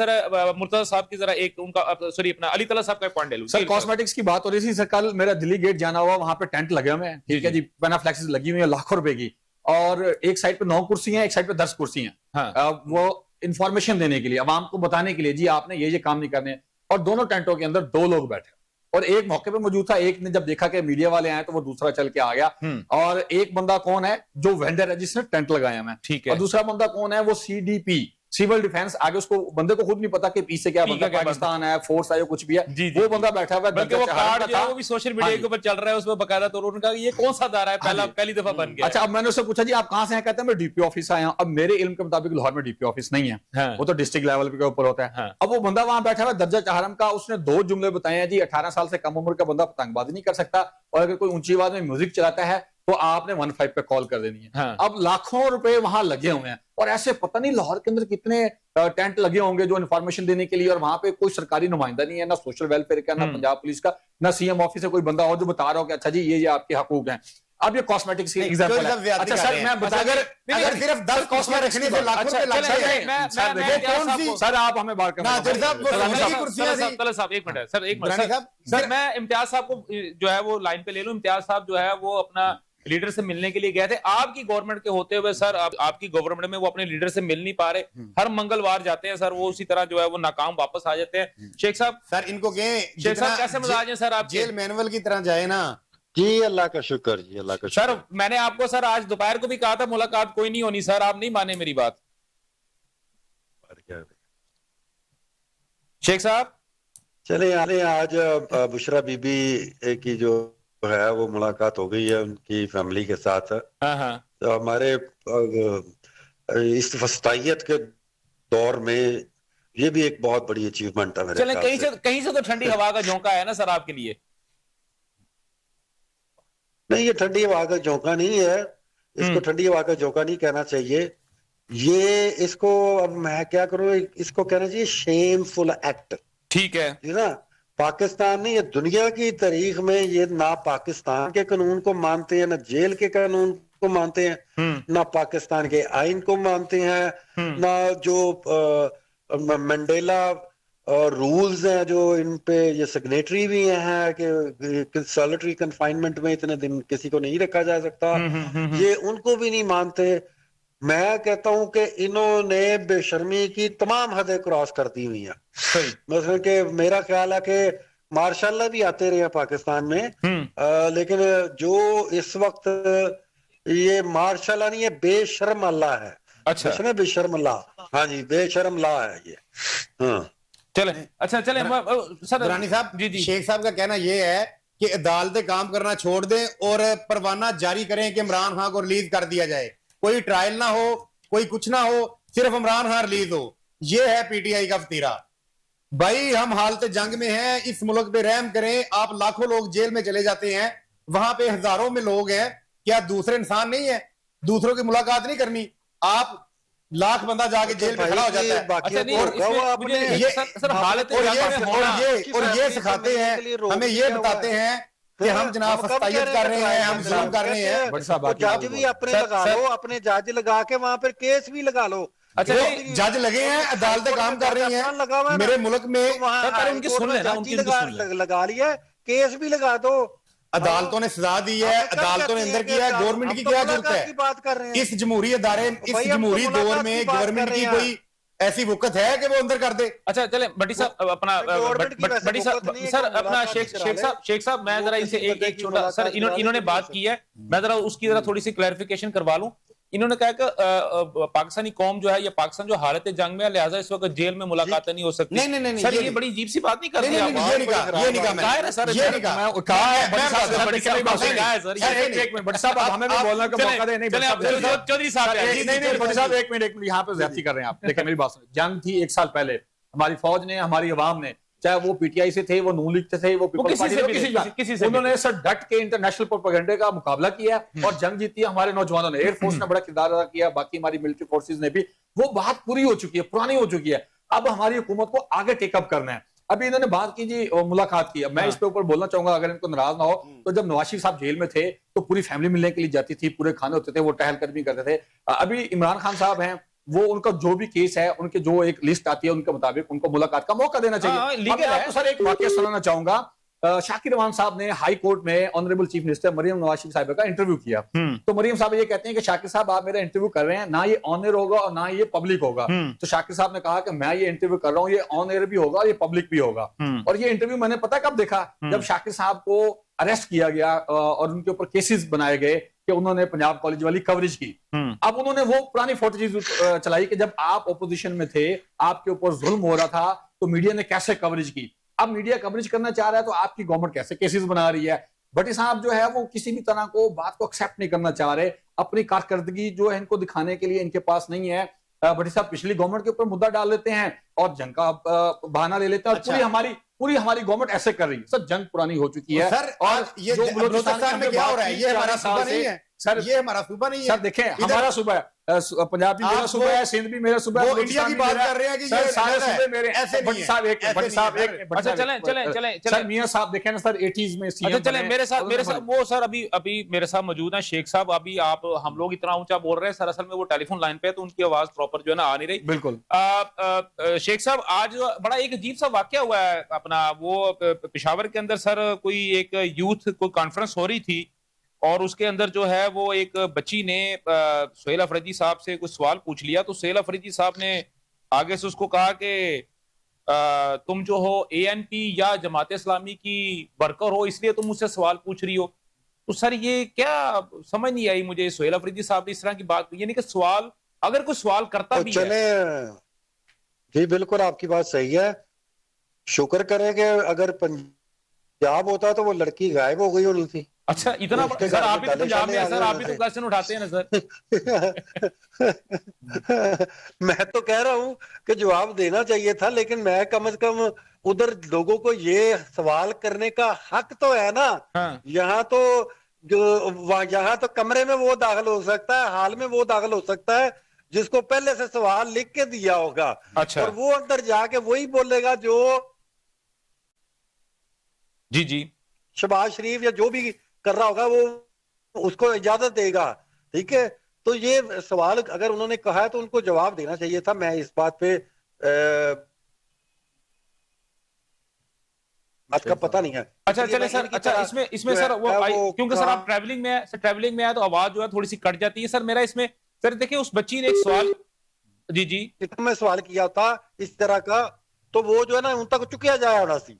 مرتضی صاحب کی ذرا ایک ان کا سوری اپنا علی تعالیٰ صاحب کا پوائنٹ لے لوں. سر کاسمیٹکس کی بات ہو رہی تھی سر, کل میرا دلی گیٹ جانا ہوا, وہاں پہ ٹینٹ لگے ہوئے ہیں, ٹھیک ہے جی, پینافلیکسز لگی ہوئی ہیں لاکھوں روپے کی, اور ایک سائڈ پہ 9 کرسی ہیں, ایک سائڈ پہ 10 کرسی ہیں. وہ انفارمیشن دینے کے لیے, عوام کو بتانے کے لیے جی آپ نے یہ کام نہیں کرنے, اور دونوں ٹینٹوں کے اندر 2 لوگ بیٹھے, اور ایک موقع پہ موجود تھا, ایک نے جب دیکھا کہ میڈیا والے آئے تو وہ دوسرا چل کے آ گیا. اور ایک بندہ کون ہے جو وینڈر ہے جس نے ٹینٹ لگایا میں, اور دوسرا بندہ کون ہے وہ CDP سیول ڈیفینس, آگے اس کو بندے کو خود نہیں پتا کہ پیچھے کیا بندہ پاکستان ہے, فورس ہے, کچھ بھی ہے, وہ بندہ بیٹھا ہوا ہے, بلکہ وہ کارڈ جو ہے وہ بھی سوشل میڈیا کے اوپر چل رہا ہے, اس میں باقاعدہ طور پر ان کا یہ کون سا ادارہ ہے, پہلی دفعہ بن گیا. اچھا, اب میں نے اس سے پوچھا جی آپ کہاں سے ہیں, کہتے ہیں میں DP آفس آیا ہوں. اب میرے علم کے مطابق لاہور میں DP آفس نہیں ہے, وہ تو ڈسٹرکٹ لیول کے اوپر ہوتا ہے. اب وہ بندہ وہاں بیٹھا ہوا درجہ چہارم کا, اس نے 2 جملے بتائے ہیں جی, 18 سال سے کم عمر کا بندہ پتنگ بازی نہیں کر سکتا, اور اگر کوئی اونچی آواز میں میوزک چلاتا ہے تو آپ نے 15 پہ کال کر دینی ہے. اب لاکھوں روپے وہاں لگے ہوئے ہیں, اور ایسے پتہ نہیں لاہور کے اندر کتنے ٹینٹ لگے ہوں گے جو انفارمیشن دینے کے لیے, اور وہاں پہ کوئی سرکاری نمائندہ نہیں ہے, نہ سوشل ویلفیئر کا, نہ پنجاب پولیس کا, نہ CM آفس سے کوئی بندہ اور جو بتا رہا ہو کہ اچھا جی یہ آپ کے حقوق ہیں. اب یہ کاسمیٹکس کی ایگزامپل ہے. اچھا سر میں بتا, اگر صرف 10 کاسمیٹکس رکھنے سے لاکھوں روپے لگ جائے, سر آپ ہمیں بات کرنا. سر میں امتیاز صاحب کو جو ہے وہ لائن پہ لے لوں. امتیاز صاحب جو ہے وہ اپنا لیڈر سے ملنے کے لیے گئے تھے. آپ کی گورنمنٹ کے ہوتے ہوئے سر, آپ کی گورنمنٹ میں وہ اپنے لیڈر سے مل نہیں پا رہے, ہر منگلوار جاتے ہیں سر, وہ اسی طرح جو ہے وہ ناکام واپس آ جاتے ہیں. شیخ صاحب سر ان کو کہیں شیخ صاحب کیسے مزاج ہیں سر آپ جیل مینول کی طرح جائے نا. جی اللہ کا شکر, جی اللہ کا شکر. سر میں نے آپ کو سر آج دوپہر کو بھی کہا تھا ملاقات کوئی نہیں ہونی, سر آپ نہیں مانے میری بات. شیخ صاحب چلے آج بشرا بی بی کی جو ہے وہ ملاقات ہو گئی ہے ان کی فیملی کے ساتھ. تو ہمارے اس وسطائیت کے دور میں یہ بھی ایک بہت بڑی اچیومنٹ ہے میرے خیال سے. کہیں سے تو ٹھنڈی ہوا کا جھونکا ہے نا سر آپ کے لیے. نہیں یہ ٹھنڈی ہوا کا جھونکا نہیں ہے, اس کو ٹھنڈی ہوا کا جھونکا نہیں کہنا چاہیے. یہ اس کو اب میں کیا کروں, اس کو کہنا چاہیے شیم فل ایکٹ. ٹھیک ہے نا, پاکستان نہیں, یہ دنیا کی تاریخ میں یہ نہ پاکستان کے قانون کو مانتے ہیں, نہ جیل کے قانون کو مانتے ہیں, نہ پاکستان کے آئین کو مانتے ہیں, نہ جو منڈیلا رولز ہیں جو ان پہ یہ سگنیٹری بھی ہیں کہ سالٹری کنفائنمنٹ میں اتنے دن کسی کو نہیں رکھا جا سکتا, یہ ان کو بھی نہیں مانتے. میں کہتا ہوں کہ انہوں نے بے شرمی کی تمام حدیں کراس کر دی ہوئی ہیں. مثلا کہ میرا خیال ہے کہ ماشاء اللہ بھی آتے رہے ہیں پاکستان میں، لیکن جو اس وقت یہ ماشاء اللہ نہیں، یہ بے شرم اللہ ہے. اچھا بے شرم اللہ، ہاں جی بے شرم اللہ ہے یہ. ہاں چلیں، اچھا چلیں سر درانی صاحب، جی جی شیخ صاحب کا کہنا یہ ہے کہ عدالتیں کام کرنا چھوڑ دیں اور پروانہ جاری کریں کہ عمران خان کو ریلیز کر دیا جائے، کوئی ٹرائل نہ ہو، کوئی کچھ نہ ہو، صرف عمران خان ریلیز ہو. یہ ہے پی ٹی آئی کا فتیرہ. بھائی ہم حالت جنگ میں ہیں، اس ملک پہ رحم کریں. آپ لاکھوں لوگ جیل میں چلے جاتے ہیں، وہاں پہ ہزاروں میں لوگ ہیں، کیا دوسرے انسان نہیں ہیں؟ دوسروں کی ملاقات نہیں کرنی؟ آپ لاکھ بندہ جا کے جیل میں کھڑا ہو جاتا ہے. سر حالت اور یہ سکھاتے ہیں، ہمیں یہ بتاتے ہیں کہ ہم جناب فسطائیت کر رہے ہیں، ہم ظلم کر رہے ہیں. جج بھی اپنے لگا لو، اپنے جج لگا کے وہاں پہ کیس بھی لگا لو. اچھا جج لگے ہیں، عدالتیں کام کر رہی ہیں میرے ملک میں. ان کی سن لینا، ان کی لگا لیا، کیس بھی لگا دو. عدالتوں نے سزا دی ہے، عدالتوں نے اندر کیا ہے، گورنمنٹ کی کیا ضرورت ہے؟ بات کر رہے ہیں اس جمہوری ادارے، اس جمہوری دور میں گورنمنٹ کی کوئی ایسی وقت ہے کہ وہ اندر کر دے؟ اچھا چلیں بٹی صاحب اپنا بٹی صاحب سر اپنا شیخ صاحب میں ذرا ان سے ایک چھوٹا سر انہوں نے بات کی ہے، میں ذرا اس کی ذرا تھوڑی سی کلیریفیکیشن کروا لوں. انہوں نے کہا کہ پاکستانی قوم جو ہے یا پاکستان جو حالت جنگ میں ہے، لہٰذا اس وقت جیل میں ملاقاتیں نہیں ہو سکتی. نہیں سر یہ بڑی عجیب سی بات نہیں کر رہے آپ. یہ نہیں کہا میں نے. چودھری صاحب ایک منٹ یہاں پہ زیادتی کر رہے ہیں آپ. دیکھیں میری بات سنیں، جنگ تھی 1 سال پہلے، ہماری فوج نے، ہماری عوام نے، چاہے وہ پی ٹی آئی سے تھے، وہ نون لیگ سے تھے، وہ پیپلز پارٹی سے، انہوں نے سر ڈٹ کے انٹرنیشنل پروپیگنڈے کا مقابلہ کیا اور جنگ جیتی ہے ہمارے نوجوانوں نے. ایئر فورس نے بڑا کردار ادا کیا، باقی ہماری ملٹری فورسز نے بھی. وہ بات پوری ہو چکی ہے، پرانی ہو چکی ہے. اب ہماری حکومت کو آگے ٹیک اپ کرنا ہے. ابھی انہوں نے بات کی جی ملاقات کی. اب میں اس پہ اوپر بولنا چاہوں گا، اگر ان کو ناراض نہ ہو تو جب نواز شریف صاحب جیل میں تھے تو پوری فیملی ملنے کے لیے جاتی تھی، پورے کھانے ہوتے تھے، وہ ٹہل قدمی کرتے تھے. ابھی عمران خان صاحب ہیں، وہ ان کا جو بھی کیس ہے، ان کے جو ایک لسٹ آتی ہے ان کے مطابق ان کو ملاقات کا موقع دینا چاہیے. میں آپ کو سر ایک واقعہ سنانا چاہوں گا. شاکر روان صاحب نے ہائی کورٹ میں honourable chief minister Maryam Nawaz Sharif صاحبہ کا انٹرویو کیا. تو مریم صاحب یہ کہتے ہیں کہ شاکر صاحب آپ میرا انٹرویو کر رہے ہیں، نہ یہ آن ایئر ہوگا اور نہ یہ پبلک ہوگا. تو شاکر صاحب نے کہا کہ میں یہ انٹرویو کر رہا ہوں، یہ آن ایئر بھی ہوگا اور یہ پبلک بھی ہوگا. اور یہ انٹرویو میں نے پتا کب دیکھا؟ جب شاکر صاحب کو اریسٹ کیا گیا اور ان کے اوپر کیسز بنائے گئے کہ انہوں نے پنجاب کالج والی کوریج کی. اب انہوں نے وہ پرانی فوٹیج چلائی کہ جب آپ اپوزیشن میں تھے، آپ کے اوپر ظلم ہو رہا تھا، تو میڈیا نے کیسے کوریج کی. اب میڈیا کوریج کرنا چاہ رہا ہے تو آپ کی گورنمنٹ کیسے کیسز بنا رہی ہے. بٹی صاحب جو ہے وہ کسی بھی طرح کو بات کو ایکسیپٹ نہیں کرنا چاہ رہے. اپنی کارکردگی جو ہے ان کو دکھانے کے لیے ان کے پاس نہیں ہے. بٹی صاحب پچھلی گورنمنٹ کے اوپر مدعا ڈال لیتے ہیں اور جنگ کا بہانہ لے لیتے ہیں، اور پوری ہماری گورنمنٹ ایسے کر رہی ہے. سر جنگ پرانی ہو چکی ہے. سر اور یہ بلوچستان میں کیا ہو رہا ہے؟ یہ ہمارا صوبہ نہیں ہے سر، یہ ہمارا صوبہ نہیں ہے. سر دیکھیں ہمارا صوبہ ہے، پنجاب بھی میرا صوبہ ہے، سندھ بھی میرا صوبہ ہے. وہ انڈیا کی بات کر رہے ہیں کہ یہ سارے صوبے میرے. ایسے نہیں ہے. بٹی صاحب اچھا چلیں میاں صاحب دیکھیں نا سر 80s میں سی اچھا چلیں میرے ساتھ وہ سر ابھی میرے ساتھ موجود ہیں شیخ صاحب. ابھی آپ ہم لوگ اتنا اونچا بول رہے ہیں، سر اصل میں وہ ٹیلی فون لائن پہ تو ان کی آواز پراپر جو ہے نا آ نہیں رہی. بالکل. شیخ صاحب آج بڑا ایک عجیب سا واقعہ ہوا ہے اپنا، وہ پشاور کے اندر سر کوئی ایک یوتھ کوئی کانفرنس ہو رہی تھی اور اس کے اندر جو ہے وہ ایک بچی نے سہیل افریدی صاحب سے کوئی سوال پوچھ لیا. تو سہیل افریدی صاحب نے آگے سے اس کو کہا کہ تم جو ہو اے این پی یا جماعت اسلامی کی ورکر ہو، اس لیے تم مجھ سے سوال پوچھ رہی ہو. تو سر یہ کیا سمجھ نہیں آئی مجھے. سہیل افریدی صاحب نے اس طرح کی بات، یعنی کہ سوال اگر کوئی سوال کرتا بھی چلے جی بالکل آپ کی بات صحیح ہے. شکر کریں کہ اگر پنجاب ہوتا تو وہ لڑکی غائب ہو گئی ہونی تھی. اچھا اتنا سر آپ بھی تو پنجاب میں ہیں سر، آپ بھی تو کوسچن اٹھاتے ہیں نا سر. میں تو کہہ رہا ہوں کہ جواب دینا چاہیے تھا، لیکن میں کم از کم ادھر لوگوں کو یہ سوال کرنے کا حق تو ہے نا. یہاں تو کمرے میں وہ داخل ہو سکتا ہے، حال میں وہ داخل ہو سکتا ہے جس کو پہلے سے سوال لکھ کے دیا ہوگا. اچھا. اور وہ اندر جا کے وہی بولے گا جو جی شہباز شریف یا جو بھی کر رہا ہوگا وہ اس کو اجازت دے گا. ٹھیک ہے، تو یہ سوال اگر انہوں نے کہا ہے تو ان کو جواب دینا چاہیے تھا. میں اس بات پہ آپ کا پتہ نہیں ہے. اچھا چلے سر، اچھا اس میں سر وہ کیونکہ سر آپ ٹریولنگ میں ہے تو آواز جو ہے تھوڑی سی کٹ جاتی ہے. سر میرا اس میں سر دیکھیں اس بچی نے ایک سوال جی میں سوال کیا تھا اس طرح کا، تو وہ جو ہے نا ان تک چکیا جائے ہونا سی.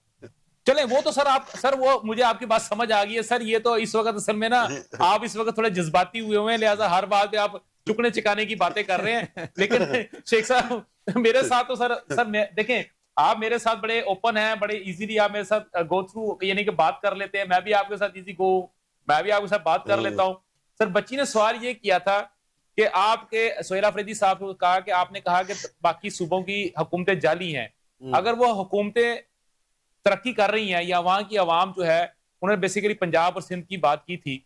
چلیں وہ تو سر وہ مجھے آپ کی بات سمجھ آ گئی ہے سر. یہ تو اس وقت اصل میں نا آپ اس وقت تھوڑے جذباتی ہوئے ہیں, لہٰذا ہر بات پہ آپ چکنے چکانے کی باتیں کر رہے ہیں. لیکن شیخ صاحب میرے ساتھ تو سر دیکھیں آپ میرے ساتھ بڑے اوپن ہیں, بڑے ایزیلی آپ میرے ساتھ گو تھرو یعنی کہ بات کر لیتے ہیں. میں بھی آپ کے ساتھ میں بھی آپ کے ساتھ بات کر لیتا ہوں. سر بچی نے سوال یہ کیا تھا کہ آپ کے سہیل آفریدی صاحب کو کہا کہ آپ نے کہا کہ باقی صوبوں کی حکومتیں جعلی ہیں. اگر وہ حکومتیں ترقی کر رہی ہیں یا وہاں کی عوام جو ہے انہوں نے بیسیکلی پنجاب اور سندھ کی بات کی تھی,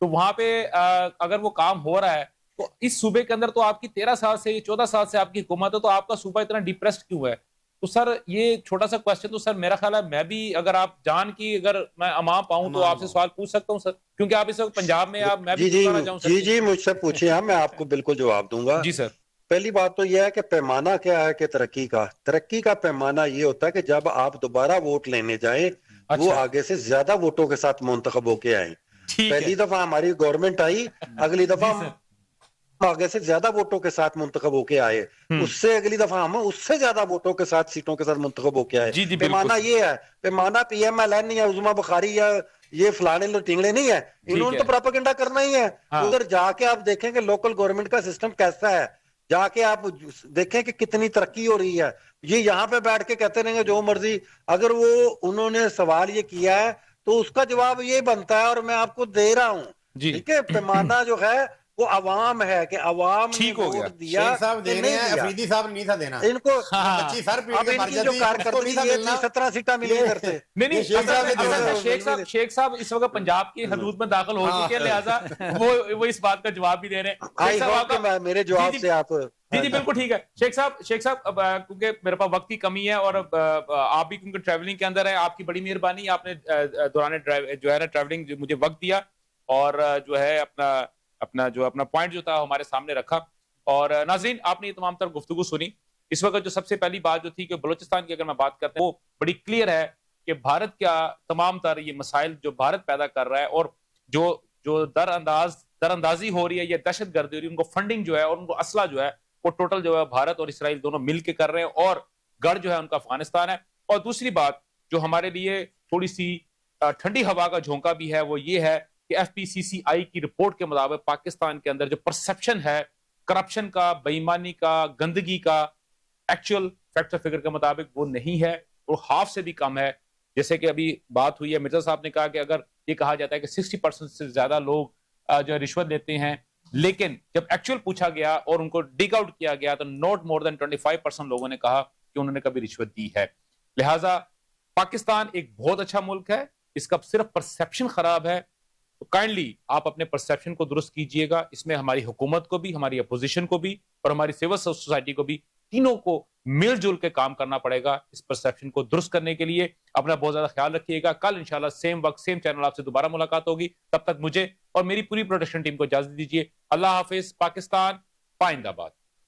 تو وہاں پہ اگر وہ کام ہو رہا ہے تو اس صوبے کے اندر تو آپ کی 13 سال سے 14 سال سے آپ کی حکومت ہے, تو آپ کا صوبہ اتنا ڈپریسڈ کیوں ہے؟ تو سر یہ چھوٹا سا کوشچن تو سر میرا خیال ہے میں بھی اگر آپ جان کی اگر میں امام پاؤں تو آپ سے سوال پوچھ سکتا ہوں سر, کیونکہ آپ اس وقت پنجاب میں آپ میں بھی پوچھنا چاہوں سر. جی مجھ سے پوچھیں, میں آپ کو بالکل جواب دوں گا. جی سر. پہلی بات تو یہ ہے کہ پیمانہ کیا ہے کہ ترقی کا پیمانہ یہ ہوتا ہے کہ جب آپ دوبارہ ووٹ لینے جائیں وہ آگے سے زیادہ ووٹوں کے ساتھ منتخب ہو کے آئیں. پہلی دفعہ ہماری گورنمنٹ آئی, اگلی دفعہ آگے سے زیادہ ووٹوں کے ساتھ منتخب ہو کے آئے, اس سے اگلی دفعہ ہم اس سے زیادہ ووٹوں کے ساتھ سیٹوں کے ساتھ منتخب ہو کے آئے. پیمانہ یہ ہے, پیمانہ پی ایم ایل این یا عظما بخاری یا یہ فلانے ٹنگڑے نہیں ہے, انہوں نے تو پراپیگنڈا کرنا ہی ہے. ادھر جا کے آپ دیکھیں کہ لوکل گورنمنٹ کا سسٹم کیسا ہے, جا کے آپ دیکھیں کہ کتنی ترقی ہو رہی ہے. یہ یہاں پہ بیٹھ کے کہتے رہیں گے جو مرضی. اگر وہ انہوں نے سوال یہ کیا ہے تو اس کا جواب یہ بنتا ہے اور میں آپ کو دے رہا ہوں. ٹھیک ہے, پیمانہ جو ہے وہ عوام ہے کہ عوام نے ووٹ دیا. افریدی صاحب نہیں تھا دینا ان کو اب ان کی جو کارکردگی یہ تھی 17 سیٹیں ملی کرتے. نہیں شیخ صاحب اس وقت پنجاب کی حدود میں داخل ہو چکے ہیں, لہٰذا وہ اس بات کا جواب بھی دے رہے ہیں. میرے جواب سے آپ جی بالکل ٹھیک ہے. شیخ صاحب کیونکہ میرے پاس وقت کی کمی ہے اور آپ بھی کیونکہ ٹریولنگ کے اندر ہے, آپ کی بڑی مہربانی, آپ نے دوران جو ہے نا ٹریولنگ مجھے وقت دیا اور جو ہے اپنا پوائنٹ جو تھا ہمارے سامنے رکھا. اور ناظرین آپ نے یہ تمام تر گفتگو سنی. اس وقت جو سب سے پہلی بات جو تھی کہ بلوچستان کی اگر میں بات کرتا ہوں وہ بڑی کلیئر ہے کہ بھارت کا تمام تر یہ مسائل جو بھارت پیدا کر رہا ہے اور جو در اندازی ہو رہی ہے یا دہشت گردی ہو رہی ہے, ان کو فنڈنگ جو ہے اور ان کو اسلحہ جو ہے وہ ٹوٹل جو ہے بھارت اور اسرائیل دونوں مل کے کر رہے ہیں, اور گڑھ جو ہے ان کا افغانستان ہے. اور دوسری بات جو ہمارے لیے تھوڑی سی ٹھنڈی ہوا کا جھونکا بھی ہے وہ یہ ہے کہ ایف پی سی سی آئی کی رپورٹ کے مطابق پاکستان کے اندر جو پرسپشن ہے کرپشن کا, بے ایمانی کا, گندگی کا, ایکچوئل فیکٹر فگر کے مطابق وہ نہیں ہے اور ہاف سے بھی کم ہے. جیسے کہ ابھی بات ہوئی ہے, مرزا صاحب نے کہا کہ اگر یہ کہا جاتا ہے کہ 60% سے زیادہ لوگ جو ہے رشوت لیتے ہیں, لیکن جب ایکچوئل پوچھا گیا اور ان کو ڈگ آؤٹ کیا گیا تو نوٹ مور دین 25% لوگوں نے کہا کہ انہوں نے کبھی رشوت دی ہے. لہٰذا پاکستان ایک بہت اچھا ملک ہے, اس کا صرف پرسپشن خراب ہے. تو کائنڈلی آپ اپنے پرسپشن کو درست کیجئے گا. اس میں ہماری حکومت کو بھی, ہماری اپوزیشن کو بھی اور ہماری سول سوسائٹی کو بھی, تینوں کو مل جل کے کام کرنا پڑے گا اس پرسپشن کو درست کرنے کے لیے. اپنا بہت زیادہ خیال رکھیے گا. کل انشاءاللہ سیم وقت سیم چینل آپ سے دوبارہ ملاقات ہوگی. تب تک مجھے اور میری پوری پروڈکشن ٹیم کو اجازت دیجیے. اللہ حافظ. پاکستان پائندہ باد.